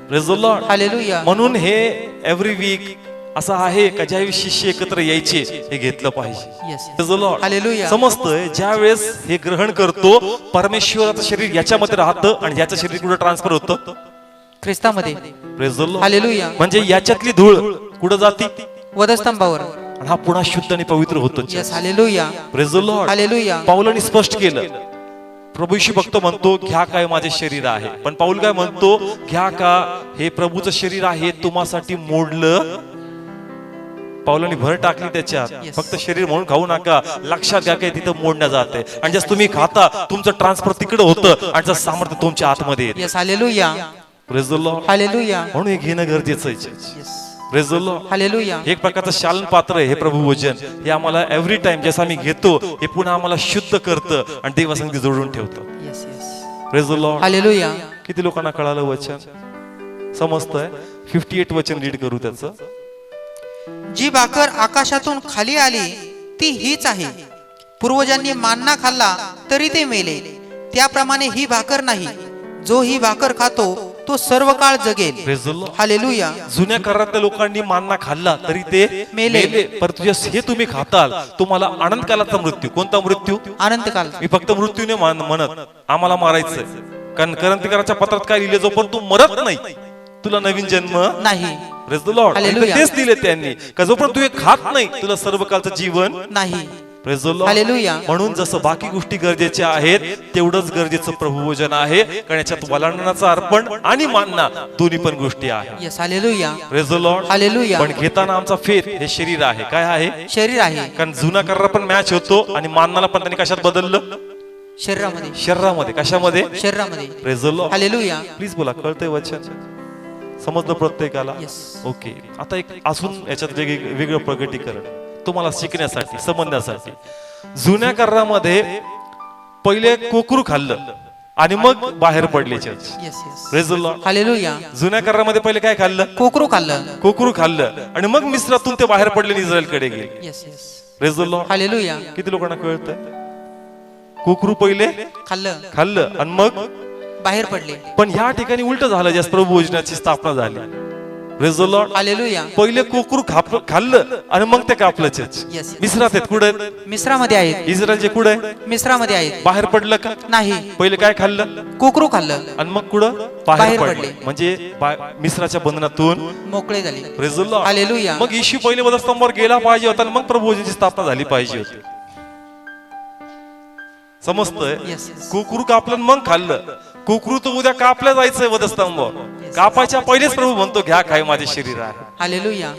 Praise the Lord. Hallelujah. म्हणून हे एव्हरी वीक असं आहे का ज्यावेळी शिष्य एकत्र यायचे हे घेतलं पाहिजे. Yes. Praise the Lord. Hallelujah. समजतंय? ज्या वेळेस हे ग्रहण करतो, परमेश्वराचं शरीर याच्यामध्ये राहतं आणि याचं शरीर कुठं ट्रान्सफर होतं? ख्रिस्तामध्ये. Praise the Lord. हालेलुया. म्हणजे याच्यातली धूळ कुठं जाती वधस्तंभावर. आणि हा पुन्हा शुद्ध आणि पवित्र होतो. Yes. Hallelujah. Praise the Lord. Hallelujah. पाऊलांनी स्पष्ट केलं. प्रभू येशू भक्त म्हणतो घ्या काय माझे शरीर आहे, पण पाऊल काय म्हणतो? घ्या का हे प्रभूचं शरीर आहे, तुम्हासाठी मोडलं. पावलांनी भर टाकली त्याच्यात. Yes. फक्त शरीर म्हणून खाऊ नका, लक्षात घ्या काय तिथं मोडण्या जाते. आणि जसं तुम्ही खाता तुमचं ट्रान्सफर तिकडे होतं आणि त्याचं सामर्थ्य तुमच्या आतमध्ये येतं. Yes. Hallelujah. Praise the Lord. Hallelujah. म्हणून हे घेणं गरजेचं आहे. Yes. Praise the Lord. Hallelujah. एक प्रकारचं शालन पात्र आहे हे प्रभू वचन. हे आम्हाला एव्हरी टाइम जसं आम्ही घेतो हे पुन्हा आम्हाला शुद्ध करतं आणि देवासंगती जोडून ठेवतं. Yes. Yes. Praise the Lord. Hallelujah. किती लोकांना कळालं वचन? समजतंय? 58 वचन रीड करू त्याचं. जी भाकर आकाशातून खाली आली ती हीच आहे. पूर्वजांनी मान्ना खाल्ला तरी ते मेले, त्याप्रमाणे ही भाकर नाही. जो ही भाकर खातो तो सर्व काळ जगेल. Praise the Lord. हालेलुया. जुन्या करातल्या लोकांनी मान्ना खाल्ला तरी ते मेले. परंतु हे तुम्ही खाताल तुम्हाला अनंत कालाचा मृत्यू. कोणता मृत्यू? अनंतकाल. मी फक्त मृत्यूने म्हणत आम्हाला मारायचंय. कारण क्रांतिकाराच्या पत्रात काय लिहिले? जो पण तू मरत नाही तुला नवीन जन्म नाही. Praise the Lord. हालेलुया. तेच दिले त्यांनी का जो पण तू हे खात नाही तुला सर्व कालचं जीवन नाही. Praise the Lord. हालेलुया. म्हणून जसं बाकी गोष्टी गरजेच्या आहेत तेवढंच गरजेचं प्रभुभोजन आहे, कारण याच्यात वलांडण्याचं अर्पण आणि मानना दोन्ही पण गोष्टी आहेत. Yes hallelujah. Praise the Lord. Hallelujah. पण घेताना आमचा फेथ हे शरीर आहे. काय आहे? शरीर आहे. कारण जुना करार पण मॅच होतो आणि माननाला पण त्यांनी कशात बदललं? शरीरामध्ये. शरीरामध्ये. कशामध्ये? शरीरामध्ये. Praise the Lord. Hallelujah. Please बोला, कळतंय वचन? समजलं प्रत्येकाला? Yes. ओके. आता एक अजून याच्यात वेगळं प्रगटीकरण तुम्हाला शिकण्यासाठी, समजण्यासाठी. जुन्या करारामध्ये पहिले कोकरू खाल्लं आणि मग बाहेर पडले church. Yes yes. Praise the Lord. Hallelujah. जुन्या करारामध्ये पहिले काय खाल्लं? कोकरू खाल्लं. कोकरू खाल्लं आणि मग मिस्रातून ते बाहेर पडले आणि इस्रायलकडे गेले. Yes yes. Praise the Lord. Hallelujah. किती लोकांना कळतं? कोकरू पहिले खाल्लं खाल्लं आणि मग बाहेर पडले. पण ह्या ठिकाणी उलट झालं, ज्या प्रभू भोजनाची स्थापना झाली. Praise the Lord. हालेलुया. पहिले कोकरू खाल्लं आणि मग ते कापलं चर्च. Yes. मिस्रात आहेत कुठे? मिस्रामध्ये आहेत. इस्रायलचे कुठे? मिस्रामध्ये आहेत. बाहेर पडलं का? नाही. पहिले काय खाल्लं? कोकरू खाल्लं. आणि मग कुठं? बाहेर बाहेर पडले. पडले. म्हणजे मिस्राच्या बंधनातून मोकळे झाले. Praise the Lord. हालेलुया. मग येशू पहिले वधस्तंभावर गेला पाहिजे होता आणि मग प्रभू भोजनाची स्थापना झाली पाहिजे होती. समजतंय? Yes, yes. कुकरू कापलं आणि मग खाल्लं. कुकरू तर उद्या कापल्या जायचंय वधस्तंभावर. कापायच्या पहिलेच प्रभू म्हणतो घ्या खाय माझे शरीर आहे. हालेलुया.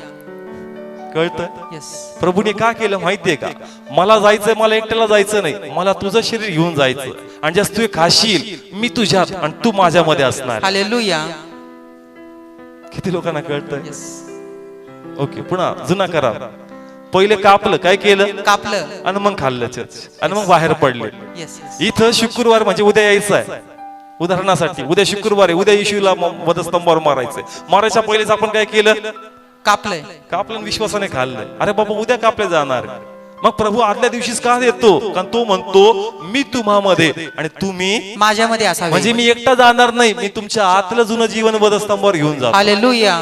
कळतं? येस. प्रभूने का केलं माहितीये का? मला जायचंय, मला एकट्याला जायचं नाही, मला तुझं शरीर घेऊन जायचं आणि जास्त तू खाशील मी तुझ्यात आणि तू माझ्यामध्ये असणार. हालेलुया. किती लोकांना कळतं? येस. ओके. पुन्हा जुना करार पहिले कापलं, काय केलं? कापलं. आणि मग खाल्लं चर्च आणि मग बाहेर पडले. Yes yes. इथं शुक्रवार म्हणजे उद्या यायचं आहे. उदाहरणासाठी उद्या शुक्रवार आहे, उद्या येशूला वधस्तंभावर मारायचंय. मारायच्या पहिलेच आपण काय केलं? कापलंय. कापलं, विश्वासाने खाल्लंय. अरे बाबा उद्या कापले जाणार. मग प्रभू आदल्या दिवशीच का देतो? कारण तो म्हणतो मी तुम्हामध्ये आणि तुम्ही माझ्यामध्ये असावे. म्हणजे मी एकटा जाणार नाही, मी तुमच्या आतलं जुनं जीवन वधस्तंभावर घेऊन जातो. Hallelujah.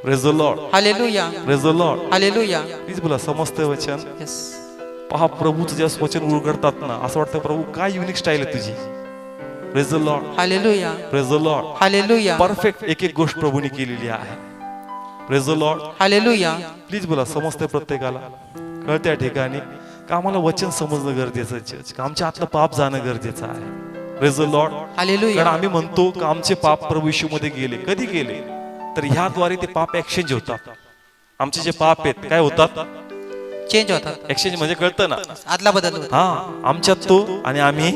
Praise the Lord. Hallelujah. Praise the Lord. Hallelujah. Please बोला, समजतंय वचन? येस. पहा प्रभू तुझ्या वचन उघडतात ना, असं वाटतं प्रभू काय युनिक स्टाईल आहे तुझी. Praise the Lord. Hallelujah. Praise the Lord. Hallelujah. Perfect एक एक गोष्ट प्रभूने केलेली आहे. Praise the Lord. Hallelujah. Please बोला, समजतंय प्रत्येकाला? कळतं या ठिकाणी का आम्हाला वचन समजणं गरजेचं आहे, का आमच्या आतलं पाप जाणं गरजेचं आहे. Praise the Lord. हालेलुया. कारण आम्ही म्हणतो की आमचे पाप प्रभू येशू मध्ये गेले. कधी गेले? तर ह्याद्वारे ते पाप एक्सचेंज होतात. आमचे जे पाप आहेत काय होतात? चेंज होतात. एक्सचेंज म्हणजे कळतं ना? आदला बदल होतो. हा, आमच्यात तो आणि आम्ही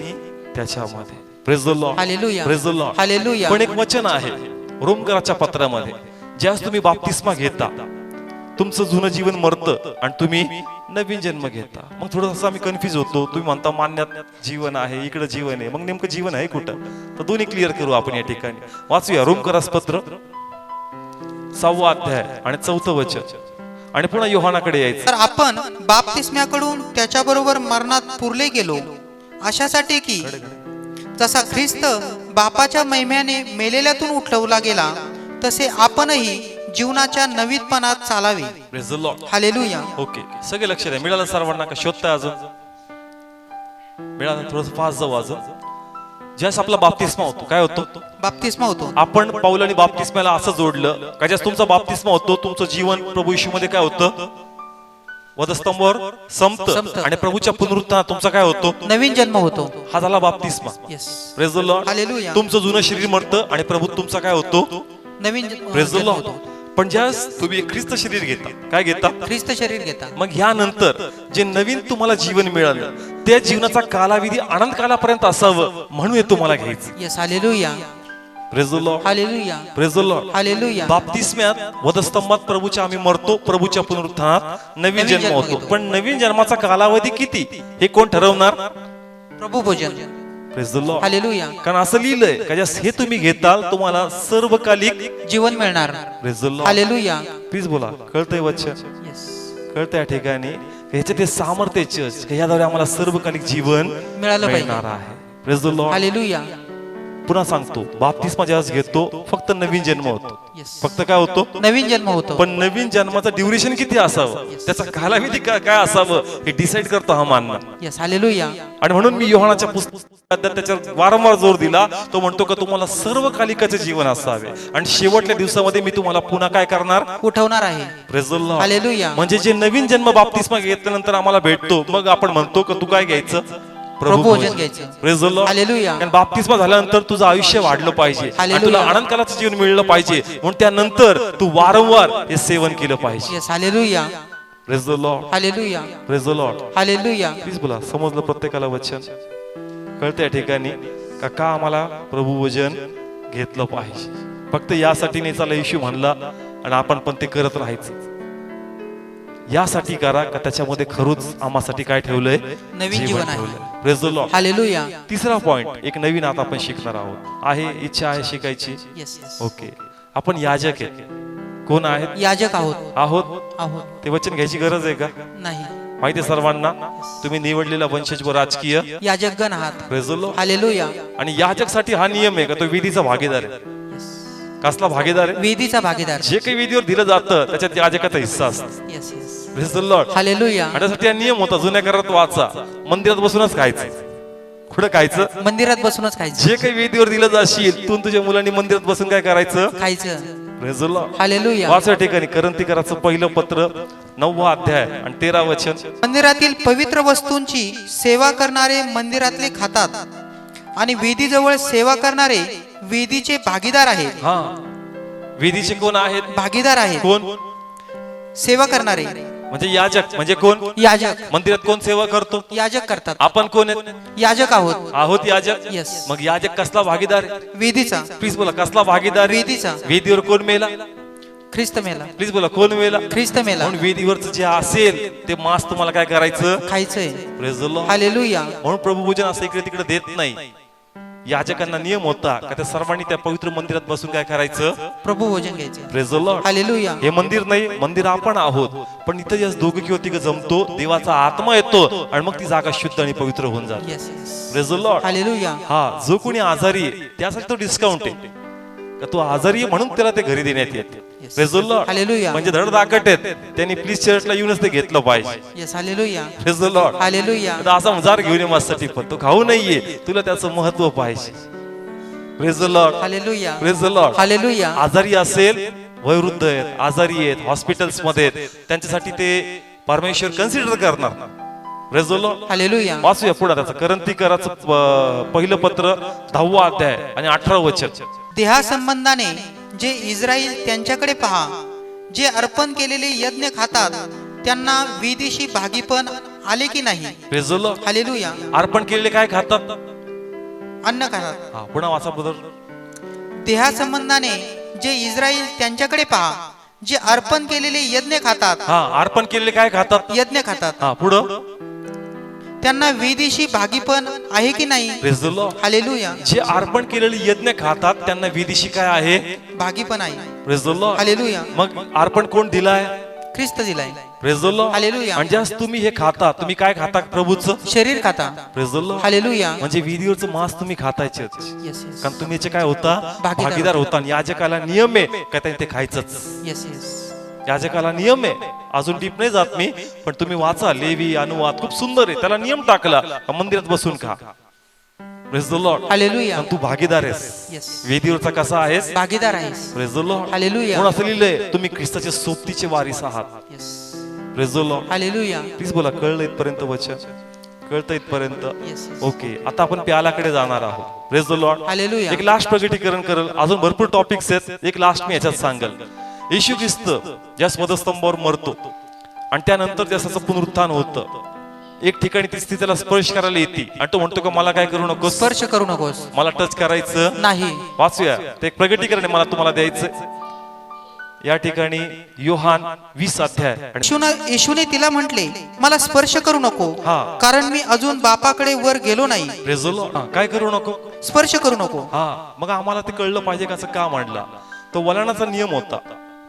त्याच्यामध्ये. Praise the Lord. Hallelujah. Praise the Lord. Hallelujah. पण एक वचन आहे रोमकराच्या पत्रामध्ये, ज्यास तुम्ही बाप्तिस्मा घेता तुमचं जुनं जीवन मरतं आणि तुम्ही नवीन जन्म घेता. मग थोडंसं आम्ही कन्फ्युज होतो. तुम्ही म्हणता मान्यात जीवन आहे, इकडे जीवन आहे, मग नेमकं जीवन आहे कुठं? तर दोन्ही क्लिअर करू आपण या ठिकाणी. वाचूया रोमकरास पत्र 6वा अध्याय आणि 4थं वचन आणि पुन्हा योहानाकडे यायचं. तर आपण बाप्तिस्म्याकडून त्याच्याबरोबर मरणात पुरले गेलो अशासाठी की जसा ख्रिस्त बापाच्या महिम्याने मेलेल्यातून उठवला गेला तसे आपणही जीवनाच्या नवीनपणात चालावे. Praise the Lord. Hallelujah. Okay, सगळे लक्ष द्या. मिळालं सर्वांना का? शोधताय अजून? मिळालं? थोडस फास्ट जाऊ अजून. ज्यास आपला बाप्तिस्मा होतो काय होतो? बाप्तिस्मा होतो. आपण पाऊलाने बाप्तिस्म्याला असं जोडलं का ज्यास तुमचा बाप्तिस्मा होतो तुमचं जीवन प्रभू येशू मध्ये काय होतं? वधस्तंभावर संपतं आणि प्रभूच्या पुनरुत्थानात तुमचा काय होतो? नवीन जन्म होतो. हा झाला बाप्तिस्मा. Yes. Praise the Lord. Hallelujah. तुमचं जुनं शरीर मरतं आणि प्रभू तुमचा काय होतो? नवीन Praise the जन्म Lord. होतो. पण ज्यास तुम्ही ख्रिस्त शरीर घेता काय घेता? ख्रिस्त शरीर घेता. मग ह्यानंतर जे नवीन तुम्हाला जीवन मिळालं त्या जीवनाचा कालावधी अनंत कालापर्यंत असावं म्हणून हे तुम्हाला घ्यायचं. Yes. Hallelujah. Praise the Lord. Hallelujah. Praise the Lord. Hallelujah. बाप्तिस्म्यात वधस्तंभात प्रभूच्या आम्ही मरतो, प्रभूच्या पुनरुत्थानात नवीन नवीन जन्म जन्म होतो. घेतो. पण नवीन जन्माचा कालावधी किती हे कोण ठरवणार? प्रभू भोजन. Praise the Lord. हालेलुया. कारण असं लिहिलंय का ज्यास हे तुम्ही घेताल तुम्हाला सर्वकालिक जीवन मिळणार. Praise the Lord. Hallelujah. Please बोला, कळतंय वचन? येस. कळतंय या ठिकाणी ह्याचे ते सामर्थ्यच याद्वारे आम्हाला सर्वकालिक जीवन मिळालं पाहिजे. मिळणार आहे. Praise the Lord. हालेलुया. पुन्हा सांगतो, बाप्तिस्मा ज्यावेळेस घेतो फक्त नवीन जन्म होतो. Yes. फक्त काय होतो? नवीन जन्म होतो. पण नवीन जन्माचं ड्युरेशन किती असावं, त्याचा कालावधी काय असावं हे डिसाईड करतो हा मानना. Yes, hallelujah. आणि म्हणून मी योहानाच्या पुस्तकात त्याच्यावर वारंवार जोर दिला. तो म्हणतो का तुम्हाला सर्व कालिकाचे जीवन असावे आणि शेवटच्या दिवसामध्ये मी तुम्हाला पुन्हा काय करणार? उठवणार आहे. Praise the Lord. हालेलुया. म्हणजे जे नवीन जन्म बाप्तिस्मा घेतल्यानंतर आम्हाला भेटतो, मग आपण म्हणतो का तू काय घ्यायचं? प्रभू भोजन घ्यायचं. Praise the Lord. हालेलुया. कारण बाप्तिस्मा झाल्यानंतर तुझं आयुष्य वाढलं पाहिजे आणि तुला आनंद कालाचं जीवन मिळलं पाहिजे, म्हणून त्यानंतर तू वारंवार हे सेवन केलं पाहिजे. Yes, hallelujah. Praise the Lord. Hallelujah. Praise the Lord. Hallelujah. Please बोला, समजलं प्रत्येकाला वचन कळतं या ठिकाणी का आम्हाला प्रभू वचन घेतलं पाहिजे? फक्त यासाठी नाही चालला येशू म्हणला आणि आपण पण ते करत राहायचं. यासाठी करा का त्याच्यामध्ये खरोच आम्हासाठी काय ठेवलंय? नवीन जीवन आहे. Praise the Lord. हालेलुया. तिसरा पॉइंट, एक नवीन आता आपण शिकणार आहोत. आहे इच्छा आहे शिकायची. Yes, yes. ओके, आपण याजक आहे. कोण आहेत? याजक आहोत. आहोत. ते वचन घ्यायची गरज आहे का? नाही. माहिती आहे सर्वांना, तुम्ही निवडलेला वंशज व राजकीय याजक गण आहात. Praise the Lord. हालेलुया. आणि याजकसाठी हा नियम आहे का तो विधीचा भागीदार आहे. कसला भागीदार आहे? वेदीचा भागीदार. जे काही विधीवर दिलं जातं त्याच्यात याजकाचा हिस्सा असतो. Yes, yes. Praise the Lord. Hallelujah. आणि त्यासाठी हा नियम होता जुन्या करारात वाचा, मंदिरात बसूनच खायचं. कुठं खायचं? मंदिरात बसूनच खायचं. जे काही वेदीवर दिलं जाशील तू तुझ्या मुलांनी मंदिरात बसून काय करायचं? खायचं. Praise the Lord. हालेलुया. वाचा ठिकाणी करंथीकराचं पहिलं पत्र 9वा अध्याय आणि 13 वचन. मंदिरातील पवित्र वस्तूंची सेवा करणारे मंदिरातले खातात आणि वेदीजवळ सेवा करणारे वेदीचे भागीदार आहेत. हा, वेदीचे कोण आहेत? भागीदार आहेत. कोण? सेवा करणारे म्हणजे याजक. म्हणजे कोण? याजक. मंदिरात कोण सेवा करतो? याजक करतात. आपण कोण आहेत? याजक आहोत. आहोत याजक. Yes. मग याजक कसला भागीदार आहे? वेदीचा. प्लीज बोला, कसला भागीदार आहे? वेदीचा. वेदीवर कोण मेला? ख्रिस्त मेला. प्लीज बोला, कोण मेला? ख्रिस्त मेला. म्हणून वेदीवरचं जे असेल ते मांस तुम्हाला काय करायचं? खायचंय. Praise the Lord. हालेलुया. म्हणून प्रभू भोजन असं इकडे तिकडे देत नाही. याजकांना नियम होता का त्या सर्वांनी त्या पवित्र मंदिरात बसून काय करायचं? प्रभू भोजन घ्यायचं. Praise the Lord. हालेलुया. हे मंदिर नाही, मंदिर आपण आहोत, पण इथं या दोघं किंवा तिघं जमतो, देवाचा आत्मा येतो आणि मग ती जागा शुद्ध आणि पवित्र होऊन जाते. Yes, yes. Praise the Lord. Hallelujah. हा, जो कोणी आजारी आहे त्यासाठी तो डिस्काउंट आहे का तो आजारी आहे म्हणून त्याला ते घरी देण्यात येते. Praise the Lord. हालेलुया. म्हणजे धडधाकट आहेत त्यांनी प्लीज चर्चला येऊनच ते घेतलं पाहिजे. Yes, hallelujah. Praise the Lord. Hallelujah. आता असा मजार घेऊन ये माझ्यासाठी, पण तो खाऊ नाहीये, तुला त्याचं महत्व पाहिजे. Praise the Lord. Hallelujah. Praise the Lord. Hallelujah. आजारी असेल, वयोवृद्ध आहेत, आजारी आहेत, हॉस्पिटल्स मध्ये आहेत, त्यांच्यासाठी ते परमेश्वर कन्सिडर करणार. Praise the Lord. हालेलुया. वाचूया पुढे त्याचं करंथीकराचं पहिलं पत्र 10वा अध्याय आणि 18 वचन. देहासंबंधाने जे इस्रायल त्यांच्याकडे पहा, जे अर्पण केलेले यज्ञ खातात त्यांना वेदीशी भागीपण आले की नाही? Praise the Lord. हालेलुया. अर्पण केलेले काय खातात? अन्न खातात. हा, पुन्हा वाचा ब्रदर. देहासंबंधाने जे इस्रायल त्यांच्याकडे पहा, जे अर्पण केलेले यज्ञ खातात. हा, अर्पण केलेले काय खातात? यज्ञ खातात. हा, पुढं. त्यांना वेदीशी भागीपण आहे की नाही? Praise the Lord. हालेलुया. जे अर्पण केलेले यज्ञ खातात त्यांना विधीशी काय आहे? भागीपण आहे. Praise the Lord. हालेलुया. मग अर्पण कोण दिलाय? ख्रिस्त दिलाय. Praise the Lord. हालेलुया. आणि ज्यास तुम्ही हे खाता, तुम्ही काय खाता? प्रभूचं शरीर खाता. Praise the Lord. हालेलुया. म्हणजे विधीवरचं मांस तुम्ही खातायचे, यस, यस. कारण तुम्ही याचे काय होता? भागीदार. भागीदार होता. आणि याजकाला नियम आहे का त्यांनी ते खायचंच. Yes, yes. याजकाला नियम आहे. अजून डीप नाही जात मी, पण तुम्ही वाचा, लेवी अनुवाद खूप सुंदर आहे. त्याला नियम टाकला, मंदिरात बसून खा. Praise the Lord. हालेलुया. तू भागीदार आहेस. यस. वेदीवरचा कसा आहेस? भागीदार आहेस. Praise the Lord. हालेलुया. म्हणून असं लिहिलंय, तुम्ही ख्रिस्ताचे सोबतीचे वारीस आहात. Yes. Praise the Lord. Hallelujah. Please बोला, कळलं इथपर्यंत वचन? कळतं इथपर्यंत? Yes, yes. ओके, आता आपण प्यालाकडे जाणार आहोत. Praise the Lord. हालेलुया. एक लास्ट प्रगटीकरण करेल. अजून भरपूर टॉपिक्स आहेत, एक लास्ट मी याच्यात सांगेल. येशू ख्रिस्त ज्या वधस्तंभावर मरतो आणि त्यानंतर त्याचं पुनरुत्थान होतं, एक ठिकाणी ती त्याला स्पर्श करायला येते आणि तो म्हणतो का मला काय करू नको, स्पर्श करू नकोस, मला टच करायचं नाही. वाचूया, ते एक प्रगटीकरण आहे, मला तुम्हाला द्यायचं. या ठिकाणी योहान 20 अध्याय आणि येशूने तिला म्हटले, मला स्पर्श करू नको, हा. कारण मी अजून बापाकडे वर गेलो नाही. Praise the Lord. काय करू नको? स्पर्श करू नको. हा, मग आम्हाला ते कळलं पाहिजे कसं का म्हणला. तो वलाणाचा नियम होता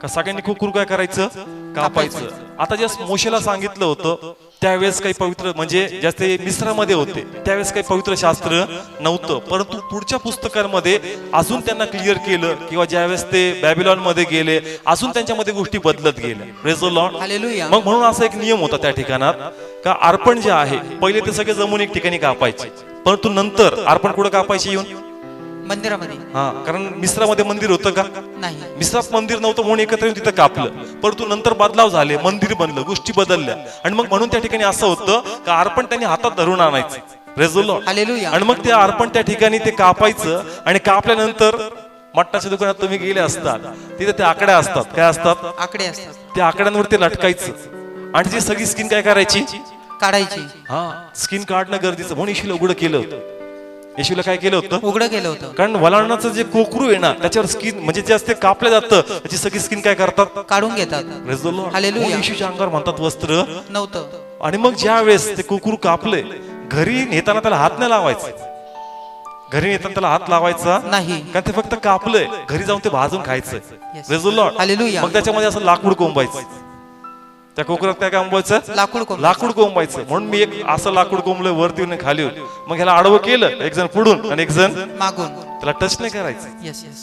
का सगळ्यांनी खूप काय करायचं, कापायचं. आता जे मोशेला सांगितलं होतं त्यावेळेस काही पवित्र म्हणजे जास्त मिस्रामध्ये होते, त्यावेळेस काही पवित्र शास्त्र नव्हतं. परंतु पुढच्या पुस्तकांमध्ये अजून त्यांना क्लिअर केलं, किंवा ज्यावेळेस ते बॅबिलॉन मध्ये गेले अजून त्यांच्यामध्ये गोष्टी बदलत गेल्या. Praise the Lord. हालेलुया. मग म्हणून असा एक नियम होता त्या ठिकाणात का अर्पण जे आहे पहिले ते सगळे जमून एक ठिकाणी कापायचे, परंतु नंतर अर्पण कुठं कापायचे? येऊन मंदिरामध्ये. हा, कारण मिस्रामध्ये मंदिर होतं का? नाही. मिस्रात मंदिर नव्हतं म्हणून एकत्र येऊन तिथं कापलं, परंतु नंतर बदलाव झाले, मंदिर बनलं, गोष्टी बदलल्या. आणि मग म्हणून त्या ठिकाणी असं होतं का अर्पण त्यांनी हातात धरून आणायचं. Praise the Lord. हालेलुया. आणि मग ते अर्पण त्या ठिकाणी ते कापायचं, आणि कापल्यानंतर मटणाच्या दुकानात तुम्ही गेले असतात, तिथे ते आकड्या असतात. काय असतात? आकडे असतात. त्या आकड्यांवर ते लटकायचं, आणि ती सगळी स्किन काय करायची? काढायची. हा, स्किन काढणं गरजेचं. म्हणून येशूला उघडं केलं होतं. येशूला काय केलं होतं? उघडं केलं होतं. कारण वलांडणाचं जे कोकरू आहे ना, त्याच्यावर स्किन म्हणजे जे असते कापलं जातं, त्याची सगळी स्किन काय करतात? काढून घेतात. Praise the Lord. हालेलुया. म्हणून येशूच्या अंगावर म्हणतात वस्त्र नव्हतं. आणि मग ज्या वेळेस ते कुकुर कापले, घरी नेताना त्याला हात नाही लावायचा. घरी नेताना त्याला हात लावायचा नाही. कारण ते फक्त कापलंय, घरी जाऊन ते भाजून खायचंय. Yes. Praise the Lord. Hallelujah. मग त्याच्यामध्ये असं लाकूड कोंबायचं. त्या कोकरात काय कोंबायचं? लाकूड कोंब. लाकूड कोंबायचं. म्हणून मी एक असं लाकूड कोंबलं वरती येऊन खाली होईल. मग ह्याला आडवं केलं, एक जण पुढून आणि एक जण मागून. त्याला टच नाही करायचं. Yes yes.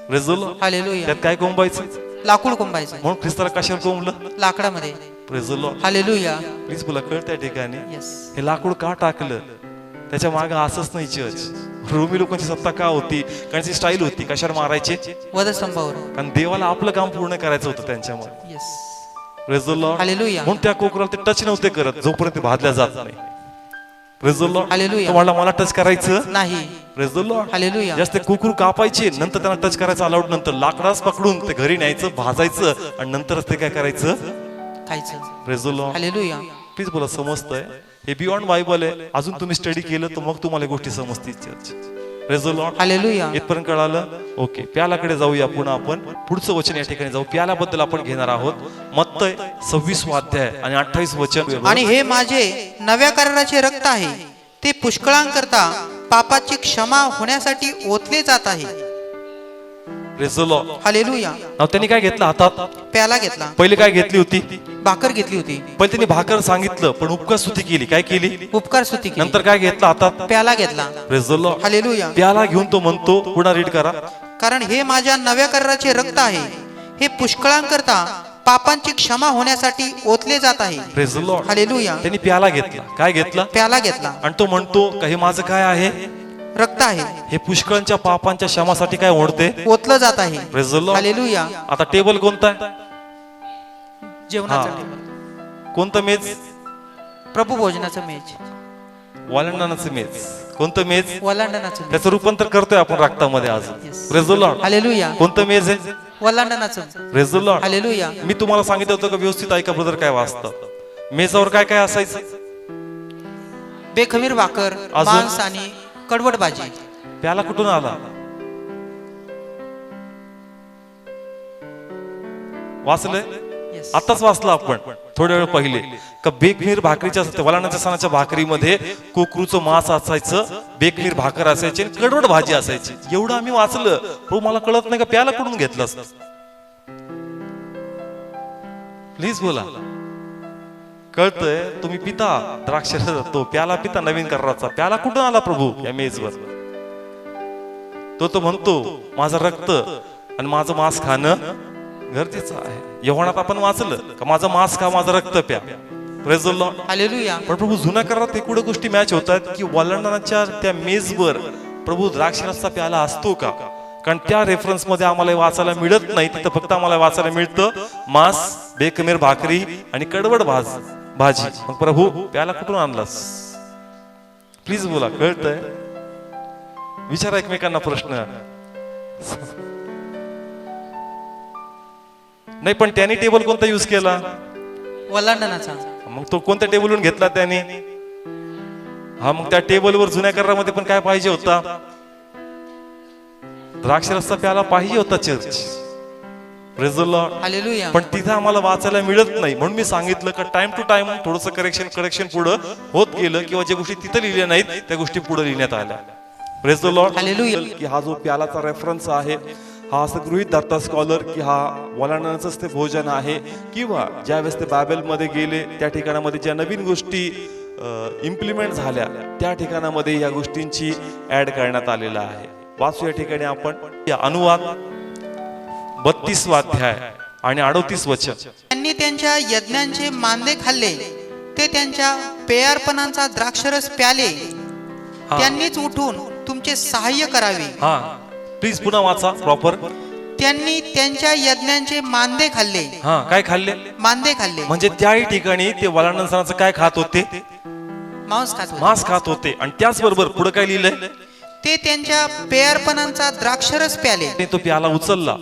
Praise the Lord. Hallelujah. त्यात काय कोंबायचं? लाकूड कोंबायचं. म्हणून ख्रिस्ताला कशावर कोंबलं? लाकडामध्ये. Praise the Lord. Hallelujah. Please बोला, कळ त्या ठिकाणी येस. हे लाकूड का टाकलं? त्याच्या मागे असंच नाही चर्च. रोमी लोकांची सत्ता का होती? कारण ती स्टाईल होती, कशावर मारायचे? वधस्तंभावर. कारण देवाला आपलं काम पूर्ण करायचं होतं त्यांच्यामध्ये. Yes. Praise the Lord. Hallelujah. म्हणून त्या कोकराला ते टच नव्हते करत जोपर्यंत ते भाजल्या जात नाही. Praise the Lord. हालेलुया. तो म्हणला मला टच करायचं नाही. Praise the Lord. हालेलुया. जास्त कुकुर कापायचे, नंतर त्यांना टच करायचं अलाउड, नंतर लाकडास पकडून ते घरी न्यायचं, भाजायचं, आणि नंतरच ते काय करायचं? खायचं. Praise the Lord. Hallelujah. Please बोला, समजतंय? हे बियॉन्ड बायबल आहे. अजून तुम्ही स्टडी केलं तर मग तुम्हाला गोष्टी समजतील church. Praise the Lord. Hallelujah. इथपर्यंत कळालं? ओके, प्यालाकडे जाऊया. पुन्हा आपण पुढचं वचन या ठिकाणी जाऊ. प्यालाबद्दल आपण घेणार आहोत. मत्तय 26 अध्याय आणि 28 वचन. आणि हे माझे नव्या कराराचे रक्त आहे, ते पुष्कळांकरता पापाची क्षमा होण्यासाठी ओतले जात आहे. Praise the Lord. हालेलुया. नाव त्यांनी काय घेतलं हातात? प्याला घेतला. पहिले काय घेतली होती? भाकर घेतली होती. पहिले त्यांनी भाकर सांगितलं, पण उपकार स्तुती केली. काय केली? उपकार स्तुती केली. नंतर काय घेतलं हातात? प्याला घेतला. Praise the Lord. हालेलुया. प्याला घेऊन तो म्हणतो, पुन्हा रीड करा. कारण हे माझ्या नव्या कराराचे रक्त आहे, हे पुष्कळांकरता पापांची क्षमा होण्यासाठी ओतले जात आहे. Praise the Lord. हालेलुया. त्यांनी प्याला घेतला. काय घेतला? प्याला घेतला. आणि तो म्हणतो का हे माझं काय आहे? रक्त आहे, हे पुष्कळांच्या पापांच्या क्षमासाठी काय ओढते? ओतलं जात आहे. Praise the Lord. हालेलुया. आता टेबल कोणता आहे? जेवणाचा हा. टेबल. कोणतं मेज? प्रभू भोजनाचं मेज. वालंडणाचं मेज. कोणतं मेज? वलांडणाचं मेज. त्याचं रूपांतर करतोय आपण रक्तामध्ये आज. Yes. Praise the Lord. Hallelujah. कोणतं मेज आहे? वलांडणाचं. Praise the Lord. हालेलुया. मी तुम्हाला सांगितलं होतं का व्यवस्थित ऐका ब्रदर काय वाचतात. मेजावर काय काय असायचं? बेखमीर भाकर, अजून? मांस आणि कडवट भाजी. प्याला कुठून आला? वाचलंय? Yes. आताच वाचलं आपण थोड्या वेळ पहिले का बेखमीर भाकरीच्या वलांडाच्या सणाच्या भाकरीमध्ये कोकरूचं मांस असायचं, बेखमीर भाकर असायची आणि कडवट भाजी असायची. एवढं आम्ही वाचलं, पण मला कळत नाही का प्याला कुठून घेतलं असतं. प्लीज बोला, कळतंय? तुम्ही पिता द्राक्ष तो प्याला पिता नवीन कराराचा, प्याला कुठून आला प्रभू या मेजवर? तो म्हणतो माझं रक्त आणि माझं मांस खाणं गरजेचं आहे. यहोवानात आपण वाचलं का माझं मांस खा, माझं रक्त प्या. Praise the Lord. हालेलुया. पण प्रभू जुन्या करारात एकूण गोष्टी मॅच होतात की वलांडणाच्या त्या मेजवर प्रभू द्राक्षरसचा प्याला असतो का? कारण त्या रेफरन्स मध्ये आम्हाला वाचायला मिळत नाही. तिथं फक्त आम्हाला वाचायला मिळतं मांस, बेखमीर भाकरी आणि कडवड भाजी. मग प्रभू प्याला कुठून आणलास? प्लीज बोला, कळतंय? विचारा एकमेकांना प्रश्न. नाही, पण त्याने टेबल कोणता युज केला? वलांडणाचा. मग तो कोणत्या टेबलवरून घेतला त्याने? हा, मग त्या टेबलवर जुन्या करारामध्ये पण काय पाहिजे होता? द्राक्षरसचा प्याला पाहिजे होता church. Praise the Lord. Hallelujah. पण तिथे आम्हाला वाचायला मिळत नाही. म्हणून मी सांगितलं का टाइम टू टाइम थोडंसं करेक्शन पुढं होत गेलं, किंवा ज्या गोष्टी तिथे लिहिल्या नाहीत त्या गोष्टी पुढे लिहिण्यात आल्या. Praise the Lord. हालेलुया. की हा जो प्यालाचा रेफरन्स आहे, हा असं गृहीत धरतात स्कॉलर की हा ओलांडण्याचंच ते भोजन आहे, किंवा ज्यावेळेस ते बायबलमध्ये गेले त्या ठिकाणामध्ये ज्या नवीन गोष्टी इम्प्लिमेंट झाल्या त्या ठिकाणामध्ये या गोष्टींची ऍड करण्यात आलेला आहे. वाचू या ठिकाणी आपण या अनुवाद 32 अध्याय आणि 38 वचन. त्यांनी त्यांच्या यज्ञांचे मांदे खाल्ले, ते त्यांच्या पेयार्पणांचा द्राक्षरस प्याले. त्यांनीच उठून तुमचे सहाय्य करावे. हा प्लीज पुन्हा वाचा प्रॉपर. त्यांनी त्यांच्या यज्ञांचे मांदे खाल्ले. हा काय खाल्ले? मांदे खाल्ले म्हणजे त्याही ठिकाणी ते वलांडणाचं काय खात होते? मांस खात होते. मांस खात होते. आणि त्याचबरोबर पुढे काय लिहिलंय? ते त्यांच्या पेयार्पणांचा द्राक्षरस प्याले. तो प्याला उचलला.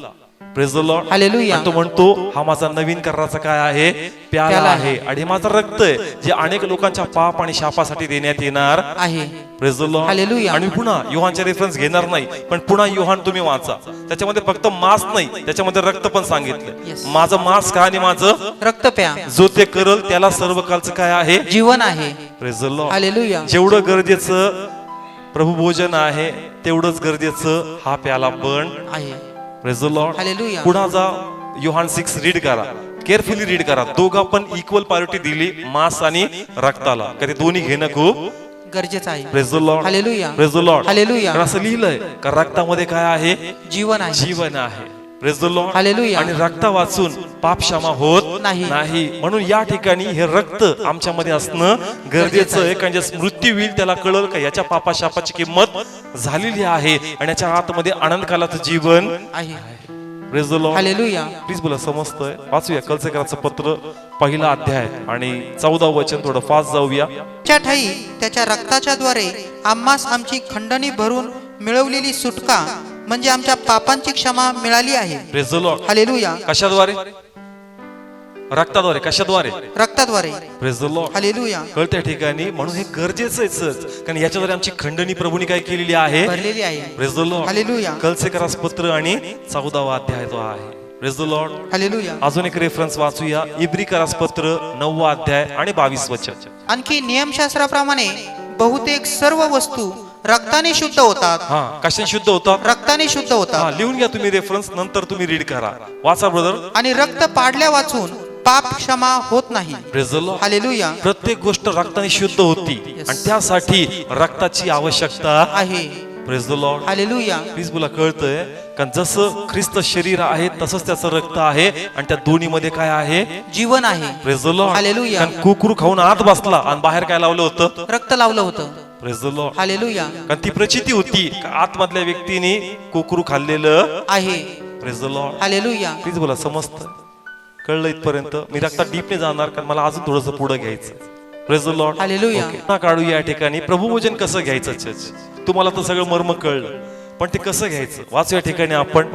Praise the Lord. हालेलुया. आणि तो म्हणतो हा माझा नवीन कराराचा काय आहे? प्याला आहे. आणि हे माझं रक्त आहे जे अनेक लोकांच्या पाप आणि शापासाठी देण्यात येणार आहे. Praise the Lord. हालेलुया. आणि पुन्हा योहानचे रेफरन्स घेणार नाही, पण पुन्हा योहान तुम्ही वाचा, त्याच्यामध्ये फक्त मांस नाही, त्याच्यामध्ये रक्त पण सांगितलं. Yes. माझं मांस खा आणि माझं रक्त प्या. जो ते करल त्याला सर्व कालचं काय आहे? जीवन आहे. Praise the Lord. हालेलुया. जेवढं गरजेचं प्रभू भोजन आहे तेवढंच गरजेचं हा प्याला पण आहे. Praise the Lord. हालेलुया. पुन्हा जा योहान 6 रीड करा, केअरफुली रीड करा. दोघा पण इक्वल प्रायोरिटी दिली मांस आणि रक्ताला, कधी दोन्ही घेणं खूप गरजेचं आहे. Praise the Lord. Hallelujah. Praise the Lord. Hallelujah. कारण असं लिहिलंय का रक्तामध्ये काय आहे? जीवन आहे. जीवन आहे. Praise the Lord. हालेलुया. आणि रक्ता वाचून पाप क्षमा होत नाही. म्हणून या ठिकाणी हे रक्त आमच्यामध्ये असणं गरजेचं आहे. कारण जे मृत्यू होईल त्याला कळल का याच्या पापा शापाची किंमत झालेली आहे आणि याच्या आतमध्ये आनंद कालाचं जीवन आहे. Praise the Lord. Hallelujah. Please बोला समजतंय. वाचूया कलसेकराचं पत्र 1 अध्याय आणि 14 वचन. थोडं फास्ट जाऊया. च्या ठाई त्याच्या रक्ताच्या द्वारे आम्हास आमची खंडणी भरून मिळवलेली सुटका म्हणजे आमच्या पापांची क्षमा मिळाली आहे. Praise the Lord. हालेलुया. कशाद्वारे? रक्ताद्वारे. कशाद्वारे? रक्ताद्वारे. Praise the Lord. हालेलुया. कळत्या ठिकाणी. म्हणून हे गरजेचं आहे, कारण याच्याद्वारे आमची खंडणी प्रभूने काय केलेली आहे? भरलेली आहे. Praise the Lord. हालेलुया. कलसेकरास पत्र आणि 14वा अध्याय जो आहे. Praise the Lord. हालेलुया. अजून एक रेफरन्स वाचूया. इब्रिकरास पत्र 9वा अध्याय आणि 22 वचन. आणखी नियमशास्त्राप्रमाणे बहुतेक सर्व वस्तू रक्ताने शुद्ध होतात. हा कशाने शुद्ध होतात? रक्ताने शुद्ध होतात. हा लिहून घ्या तुम्ही रेफरन्स, नंतर तुम्ही रीड करा. वाचा ब्रदर. आणि रक्त पाडल्या वाचून पाप क्षमा होत नाही. Praise the Lord. हालेलुया. प्रत्येक गोष्ट रक्ताने शुद्ध होती आणि त्यासाठी रक्ताची आवश्यकता आहे. Praise the Lord. Hallelujah. Please बोला कळतंय. कारण जसं ख्रिस्त शरीर आहे तसंच त्याचं रक्त आहे आणि त्या दोन्ही मध्ये काय आहे? जीवन आहे. Praise the Lord. हालेलुया. कारण कुकरू खाऊन आत बसला आणि बाहेर काय लावलं होतं? रक्त लावलं होतं. Praise the Lord. हालेलुया. कारण ती प्रचिती होती का आतमधल्या व्यक्तीने कुकरू खाल्लेलं आहे. Praise the Lord. Hallelujah. Please बोला समजतं. कळलं इथपर्यंत? मी रक्तात डीपने जाणार कारण मला अजून थोडंसं पुढे घ्यायचं. Praise the Lord. हालेलुया. पुन्हा काढू या ठिकाणी प्रभुभोजन कसं घ्यायचं. चर्च तुम्हाला तर सगळं मर्म कळलं, पण ते कसं घ्यायचं वाचू या ठिकाणी आपण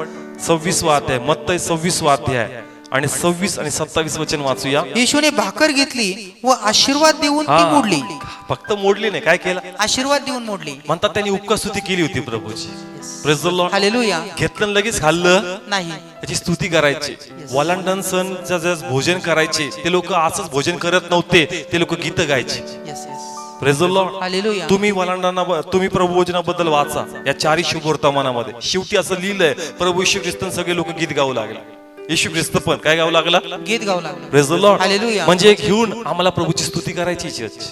26वा अध्याय, मत्तई 26वा अध्याय आणि 26 आणि 27 वचन वाचूया. येशूने भाकर घेतली व आशीर्वाद देऊन ती मोडली. फक्त मोडली नाही, काय केलं? आशीर्वाद देऊन मोडली. म्हणतात त्यांनी उपकार स्तुती केली होती प्रभूची. Praise the Lord. हालेलुया. घेतलं लगेच खाल्लं नाही, त्याची स्तुती करायची. वलांडण सणचं भोजन करायचे ते लोक असंच भोजन करत नव्हते, ते लोक गीत गायचे. Yes yes. Praise the Lord. Hallelujah. तुम्ही वलांडणांना तुम्ही प्रभू भोजनाबद्दल वाचा या 4 शुभवर्तमानामध्ये. शेवटी असं लिहिलंय प्रभू येशू ख्रिस्त सगळे लोक गीत गाऊ लागले. येशू ख्रिस्त पण काय गाऊ लागला? गीत गाऊ लागला. Praise the Lord. हालेलुया. म्हणजे घेऊन आम्हाला प्रभूची स्तुती करायची church.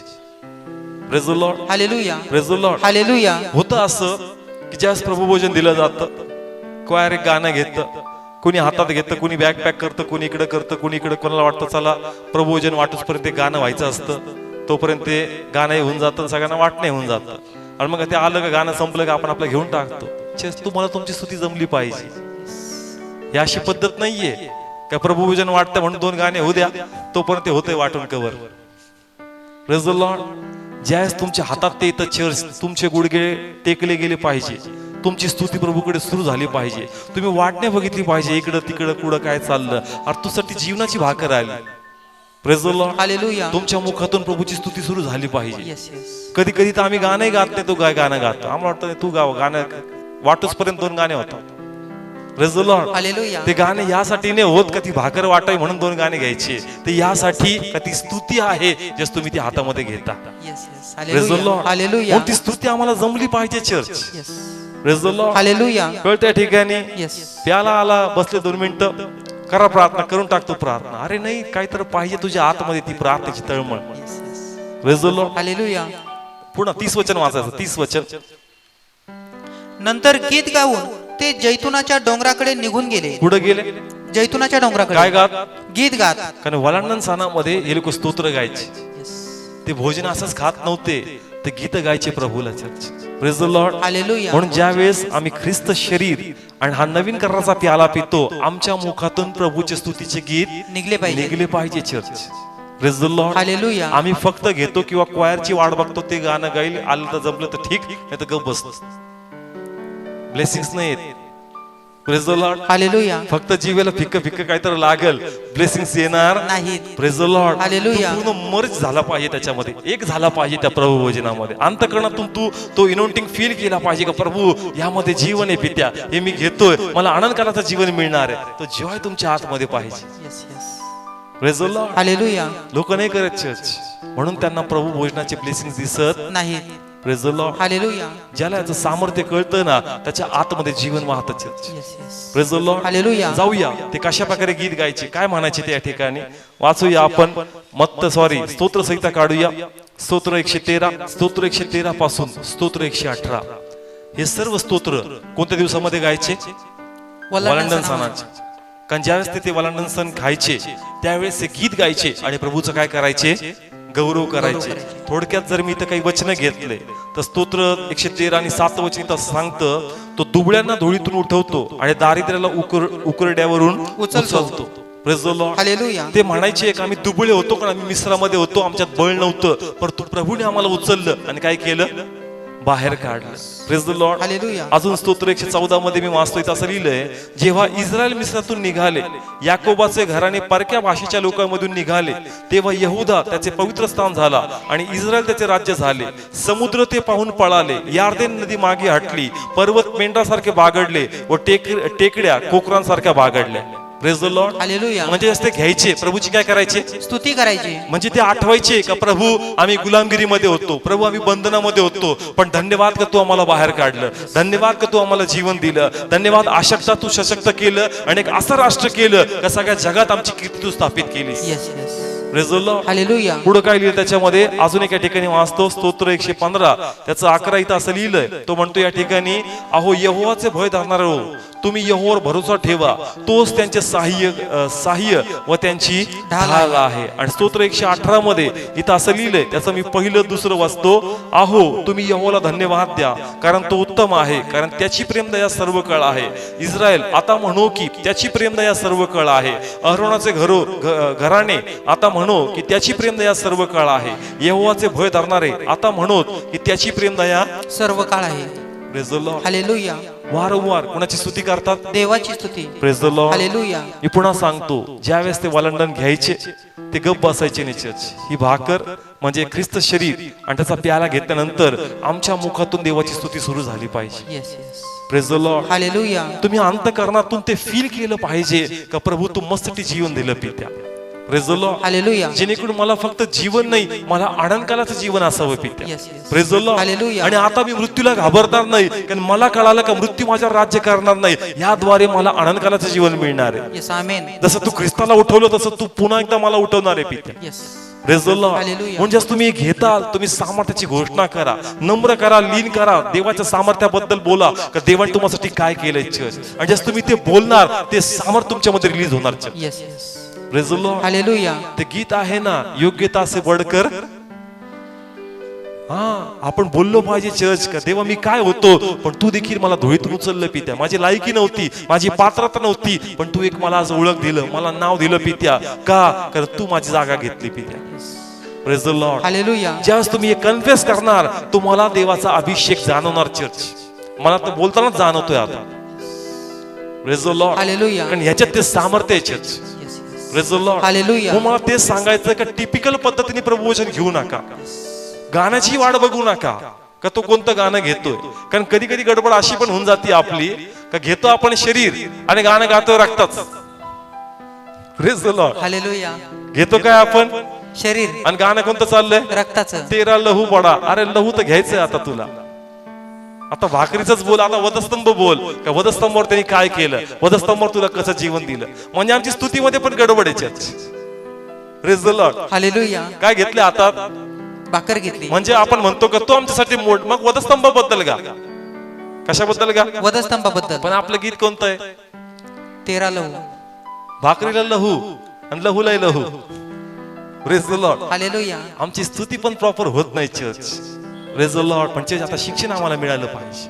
Praise the Lord. Hallelujah. Praise the Lord. Hallelujah. होतं असं की ज्यावेळेस प्रभू भोजन दिलं जातं, क्वायर एक गाणं घेतं, कोणी हातात घेतं, कोणी बॅग पॅक करतं, कोणी इकडे करतं, कोणी इकडे. कोणाला वाटतं चला प्रभू भोजन वाटूसपर्यंत गाणं व्हायचं असतं, तोपर्यंत ते गाणं होऊन जातं, सगळ्यांना वाटणं होऊन जातं. आणि मग ते आलं का गाणं संपलं का आपण आपलं घेऊन टाकतो. तुम्हाला तुमची स्तुती जमली पाहिजे. ही अशी पद्धत नाहीये का प्रभू भोजन वाटतं म्हणून 2 गाणे होऊ द्या, तोपर्यंत ते होतंय वाटून कवर. Praise the Lord. ज्यावेळेस तुमच्या हातात ते येतं चर्च, तुमचे गुडघे टेकले गेले पाहिजे, तुमची स्तुती प्रभूकडे सुरू झाली पाहिजे, तुम्ही वाटणे बघितली पाहिजे इकडं तिकडं कुठं काय चाललं. अरे तुझ्यासाठी जीवनाची भाकर आली. Praise the Lord. हालेलुया. तुमच्या मुखातून प्रभूची स्तुती सुरू झाली पाहिजे. Yes yes. कधी कधी तर आम्ही गाणंही गात नाही, तू काय गाणं गातो. आम्हाला वाटतं तू गाव गाणं वाटूसपर्यंत 2 गाणे होतात. Praise the Lord. हालेलुया. ते गाणे यासाठी नाही होत का ती भाकर वाटावी म्हणून 2 गाणे घ्यायचे, ते यासाठी का ती स्तुती आहे जस तुम्ही ती हातामध्ये घेता. Yes yes. Praise the hallelujah. Lord. Hallelujah. ती स्तुती आम्हाला जमली पाहिजे church. Yes. Praise the Lord. Hallelujah. कळत्या ठिकाणी येस. प्याला आला, बसले 2 मिनिटं, करा प्रार्थना, करून टाकतो प्रार्थना. अरे नाही, काहीतरी पाहिजे तुझ्या आतमध्ये, ती प्रार्थनेची तळमळ. Praise the Lord. हालेलुया. पुन्हा 30 वचन वाचायचं. 30 वचन. नंतर गीत गाऊन ते जैतुनाच्या डोंगराकडे निघून गेले. पुढे गेले, जैतुनाच्या काय डोंगराकडे गात? गीत गात. कारण वलांडण सणामध्ये हे लोक स्तोत्र गायचे. ते भोजन असंच खात नव्हते, ते गीत गायचे प्रभूला. Church. Praise the Lord. Hallelujah. म्हणून ज्या वेळेस आम्ही ख्रिस्त शरीर आणि हा नवीन कराराचा प्याला पितो, आमच्या मुखातून प्रभूचे स्तुतीचे गीत निघले पाहिजे. निघले पाहिजे. Church. Praise the Lord. Hallelujah. आम्ही फक्त घेतो किंवा क्वायरची वाट बघतो, ते गाणं गाईल, आलं तर जमलं तर ठीक, नाही तर गप बसतो. ब्लेसिंग्स नाही येत. Praise the Lord. हालेलुया. फक्त जीवेला फिक्क फिक्क काहीतरी लागल, ब्लेसिंग्स येणार नाहीत. Praise the Lord. हालेलुया. तू पूर्ण मर्ज झाला पाहिजे त्याच्यामध्ये, एक झाला पाहिजे त्या प्रभू भोजनामध्ये. अंतःकरणातून तू तो इनोंटिंग फील केला पाहिजे का प्रभू यामध्ये जीवन आहे पित्या, हे मी घेतोय, मला आनंदकाराचं जीवन मिळणार आहे. तो जॉय तुमच्या आतमध्ये पाहिजे. Yes yes. Praise the Lord. Hallelujah. लोक नाही करत चर्च, म्हणून त्यांना प्रभू भोजनाचे ब्लेसिंग्स दिसत. नाहीत. Praise the Lord. हालेलुया. ज्याला याचं सामर्थ्य कळतं ना, त्याच्या आतमध्ये जीवन वाहतं church. Yes yes. Praise the Lord. Hallelujah. जाऊया ते कशा प्रकारे गीत गायचे, काय म्हणायचे त्या ठिकाणी वाचूया आपण. स्तोत्र संहिता काढूया. स्तोत्र 113, स्तोत्र 113 पासून स्तोत्र 118. हे सर्व स्तोत्र कोणत्या दिवसामध्ये गायचे? वलांडण सणाचे. कारण ज्यावेळेस ते वलांडण सण खायचे, त्यावेळेस ते गीत गायचे आणि प्रभूचं काय करायचे? गौरव करायचे. थोडक्यात जर मी इथं काही वचन घेतले तर स्तोत्र 113 आणि 7 वचन इथं सांगतं, तो दुबळ्यांना धुळीतून उठवतो आणि दारिद्र्याला उकरड्यावरून उचलतो. Praise the Lord. हालेलुया. ते म्हणायचे की आम्ही दुबळे होतो, कारण आम्ही मिश्रामध्ये होतो, आमच्यात बळ नव्हतं, परंतु प्रभूने आम्हाला उचललं आणि काय केलं? बाहेर काढलं. Praise the Lord. हालेलुया. अजून स्तोत्र 114 मध्ये मी वाचतोय, असं लिहिलंय, जेव्हा इस्रायल मिस्रातून निघाले, याकोबाचे घराणे परक्या भाषेच्या लोकांमधून निघाले, तेव्हा यहुदा त्याचे पवित्र स्थान झाला आणि इस्रायल त्याचे राज्य झाले. समुद्र ते पाहून पळाले, यार्देन नदी मागे हटली, पर्वत मेंढरासारखे बागडले व टेकड्या कोकरांसारख्या बागडल्या. Praise the Lord. हालेलुया. म्हणजे असते घ्यायचे, प्रभूची काय करायचे? स्तुती करायची. म्हणजे ते आठवायचे का प्रभू आम्ही गुलामगिरीमध्ये होतो, प्रभू आम्ही बंधनामध्ये होतो, पण धन्यवाद का तू आम्हाला बाहेर काढलं, धन्यवाद का तू आम्हाला जीवन दिलं, धन्यवाद अशक्त तू सशक्त केलं आणि एक असं राष्ट्र केलं का सगळ्या जगात आमची कीर्ती तू स्थापित केली. Yes yes. Praise the Lord. Hallelujah. पुढे काय लिहिलं त्याच्यामध्ये? अजून एका ठिकाणी वाचतो, स्तोत्र 115 त्याचं 11 इथं असं लिहिलंय. तो म्हणतो या ठिकाणी, अहो यहोवाचे भय धरणारे हो, तुम्ही यहोवावर भरोसा ठेवा, तोच त्यांचे साह्य व त्यांची ढाल आहे. आणि स्तोत्र 118 मध्ये इथं असं लिहिलंय, त्याचं मी पहिलं दुसरं वाचतो, अहो तुम्ही यहोवाला धन्यवाद द्या, कारण तो उत्तम आहे, कारण त्याची प्रेमदया सर्व काळ आहे. इस्रायल आता म्हणो की त्याची प्रेमदया सर्व काळ आहे. अहरोनाचे घराणे आता म्हणो की त्याची प्रेमदया सर्व काळ आहे. यहोवाचे भय धरणारे आता म्हणो की त्याची प्रेमदया सर्व काळ आहे. Praise the Lord. हालेलुया. वारंवार कोणाची स्तुती करतात? देवाची स्तुती. Praise the Lord. हालेलुया. मी पुन्हा सांगतो, ज्यावेळेस ते वलांडण घ्यायचे, ते गप बसायचे नाही. चर्च ही भाकर म्हणजे ख्रिस्त शरीर आणि त्याचा प्याला घेतल्यानंतर आमच्या मुखातून देवाची स्तुती सुरू झाली पाहिजे. Yes yes. Praise the Lord. Hallelujah. तुम्ही अंतःकरणातून ते फील केलं पाहिजे का प्रभू तू मस्ती जीवन दिलं पित्या. Praise the Lord. हालेलुया. जेणेकरून मला फक्त जीवन नाही, मला आनंदकालाचं जीवन असावं पित्या. Yes, yes. Praise the Lord. Hallelujah. आणि आता मी मृत्यूला घाबरणार नाही, कारण मला कळालं का मृत्यू माझ्यावर राज्य करणार नाही, याद्वारे मला आनंदकालाचं जीवन मिळणार आहे. येस. आमेन. जसं तू ख्रिस्ताला उठवलं तसं तू पुन्हा एकदा मला उठवणार आहे पित्या. Yes. Praise the Lord. Hallelujah. म्हणजे तुम्ही घेताल, तुम्ही सामर्थ्याची घोषणा करा, नम्र करा, लीन करा, देवाच्या सामर्थ्याबद्दल बोला का देवाने तुम्हासाठी काय केलंय चर्च. आणि जसं तुम्ही ते बोलणार, ते सामर्थ्य तुमच्यामध्ये रिलीज होणार church. Yes yes. Praise the Lord. Hallelujah. ते गीत आहे ना, योग्यता से बडकर. आपण बोललो पाहिजे चर्च का देवा मी काय होतो, पण तू देखील मला धुळीतून उचललं पित्या. माझी लायकी नव्हती, माझी पात्रता नव्हती, पण तू एक मला आज ओळख दिलं, मला नाव दिलं पित्या. का? कारण तू माझी जागा घेतली पित्या. Praise the Lord. हालेलुया. ज्यावेळेस तुम्ही हे कन्फेस करणार, तुम्हाला देवाचा अभिषेक जाणवणार चर्च. मला तर बोलतानाच जाणवतोय आता. Praise the Lord. हालेलुया. कारण ह्याच्यात ते सामर्थ्य आहे church. Praise the Lord. Hallelujah. मला तेच सांगायचं का टिपिकल पद्धतीने प्रभू वचन घेऊ नका, गाण्याची वाट बघू नका का तो कोणतं गाणं घेतोय. कारण कधी कधी गडबड अशी पण होऊन जाते आपली का घेतो आपण शरीर आणि गाणं गातो रक्ताच. Praise the Lord. हालेलुया. घेतो काय आपण शरीर आणि गाणं कोणतं चाललंय? रक्ताचं. तेरा लहू पडा. अरे लहू तर घ्यायचंय आता तुला. आता भाकरीच बोल, आता वधस्तंभ बोल, का वधस्तंभावर त्यांनी काय केलं, वधस्तंभावर तुला कसं जीवन दिलं. म्हणजे आमची स्तुतीमध्ये पण गडबड आहे church. Praise the Lord. Hallelujah. काय घेतले हातात? भाकर घेतली. म्हणजे आपण म्हणतो का तो आमच्यासाठी मोड. मग वधस्तंभाबद्दल का, कशाबद्दल का? वधस्तंभाबद्दल. पण आपलं गीत कोणतं आहे? 13 लहू. भाकरीला लहू आणि लहूला लहू. Praise the Lord. हालेलुया. आमची स्तुती पण प्रॉपर होत नाही चर्च. Praise the Lord. म्हणजे आता शिक्षण आम्हाला मिळालं पाहिजे.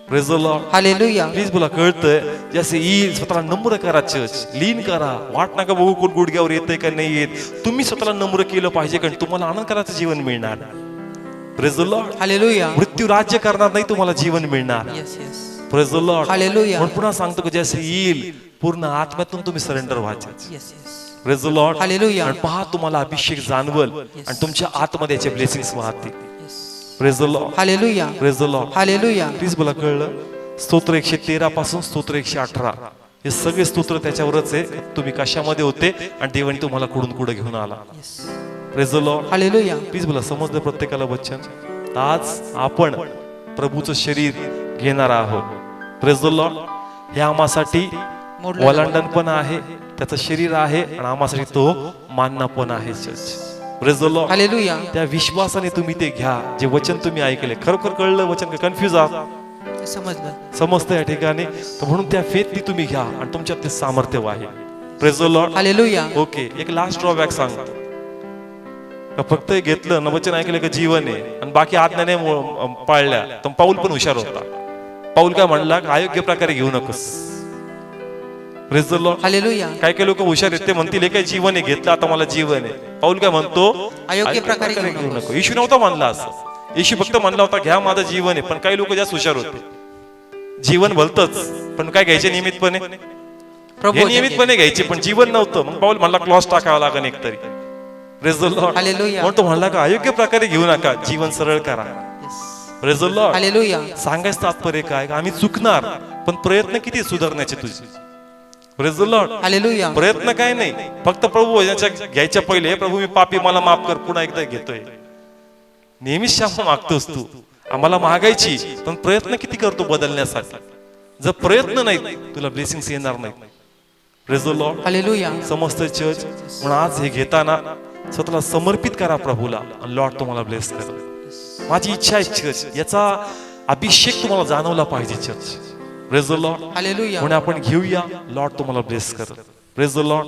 Praise the Lord. Hallelujah. Please बोला, कळतंय जसे येईल स्वतःला नम्र करा चर्च. लीन करा. वाट नका बघू कोण गुडघ्यावर येतंय का नाही येत. तुम्ही स्वतःला नम्र केलं पाहिजे, कारण तुम्हाला आनंद करायचं जीवन मिळणार. Praise the Lord. हालेलुया. मृत्यू राज्य करणार नाही, तुम्हाला जीवन मिळणार. Yes yes. Praise the Lord. Hallelujah. म्हणून पुन्हा सांगतो की जसे येईल पूर्ण आत्म्यातून तुम्ही सरेंडर व्हायचे. Yes yes. Praise the Lord. Hallelujah. आणि पहा तुम्हाला अभिषेक जाणवल आणि तुमच्या आतमध्ये याचे ब्लेसिंग्स वाहतील. Praise the Lord. Hallelujah. Praise the Lord. Hallelujah. Please बोला, कळलं? स्तोत्र 113 पासून स्तोत्र 118 हे सगळे स्तोत्र त्याच्यावरच आहे. तुम्ही कशामध्ये होते आणि देवाने तुम्हाला कुठून कुठे घेऊन आला. Praise the Lord. Hallelujah. Please बोला, समजलं प्रत्येकाला वचन? आज आपण प्रभूचं शरीर घेणार आहोत. Praise the Lord. हे आम्हासाठी ओलांडण पण आहे, त्याचं शरीर आहे, आणि आम्हासाठी तो मानना पण आहे. Praise the Lord. हालेलुया. त्या विश्वासाने तुम्ही ते घ्या, जे वचन तुम्ही ऐकले. खरोखर कळलं वचन का कन्फ्युज आहात? समजलं. समजतं या ठिकाणी. तर म्हणून त्या फेथनी तुम्ही घ्या आणि तुमच्यात ते सामर्थ्य आहे. Praise the Lord. Hallelujah. Okay, एक लास्ट ड्रॉबॅक सांगतो. का फक्त हे घेतलं ना, वचन ऐकलं का जीवन आहे, आणि बाकी आज्ञाने पाळल्या, तर पाऊल पण हुशार होता. पाऊल काय म्हणला? अयोग्य प्रकारे घेऊ नकोस. Praise the Lord. हालेलुया. काय काय लोक हुशार आहेत, ते म्हणतील हे काय जीवन आहे, घेतलं आता मला जीवन आहे. पाऊल काय म्हणतो? अयोग्य प्रकारे घेऊ नको. येशू नव्हता म्हणला असं. येशू फक्त म्हणला होता घ्या माझं जीवन आहे. पण काही लोक जास्त हुशार होते. जीवन भलतच, पण काय घ्यायचे नियमितपणे? हे नियमितपणे घ्यायचे, पण जीवन नव्हतं. मग पाऊल म्हणला क्लॉस टाकावा लागेल एकतरी. Praise the Lord. हालेलुया. म्हणून तो म्हणला का अयोग्य प्रकारे घेऊ नका, जीवन सरळ करा. Praise the Lord. हालेलुया. सांगायचं तात्पर्य काय? आम्ही चुकणार, पण प्रयत्न किती सुधारण्याचे तुझे. Praise the Lord. हालेलुया. प्रयत्न काय नाही, फक्त प्रभू घ्यायच्या पहिले, प्रभू मी पापी, मला माफ कर, पुन्हा एकदा घेतोय. नेहमीच क्षमा मागतोस तू. आम्हाला मागायची, पण प्रयत्न किती करतो बदलण्यासाठी. जर प्रयत्न नाही, तुला ब्लेसिंग्स येणार नाही. Praise the Lord. हालेलुया. समस्त चर्च म्हणून आज हे घेताना स्वतःला समर्पित करा प्रभूला, आणि लॉर्ड तुम्हाला ब्लेस करेल. माझी इच्छा आहे चर्च, याचा अभिषेक तुम्हाला जाणवला पाहिजे church. Praise the Lord. Hallelujah. म्हणून आपण घेऊया, लॉर्ड तुम्हाला ब्लेस करेल. Praise the Lord.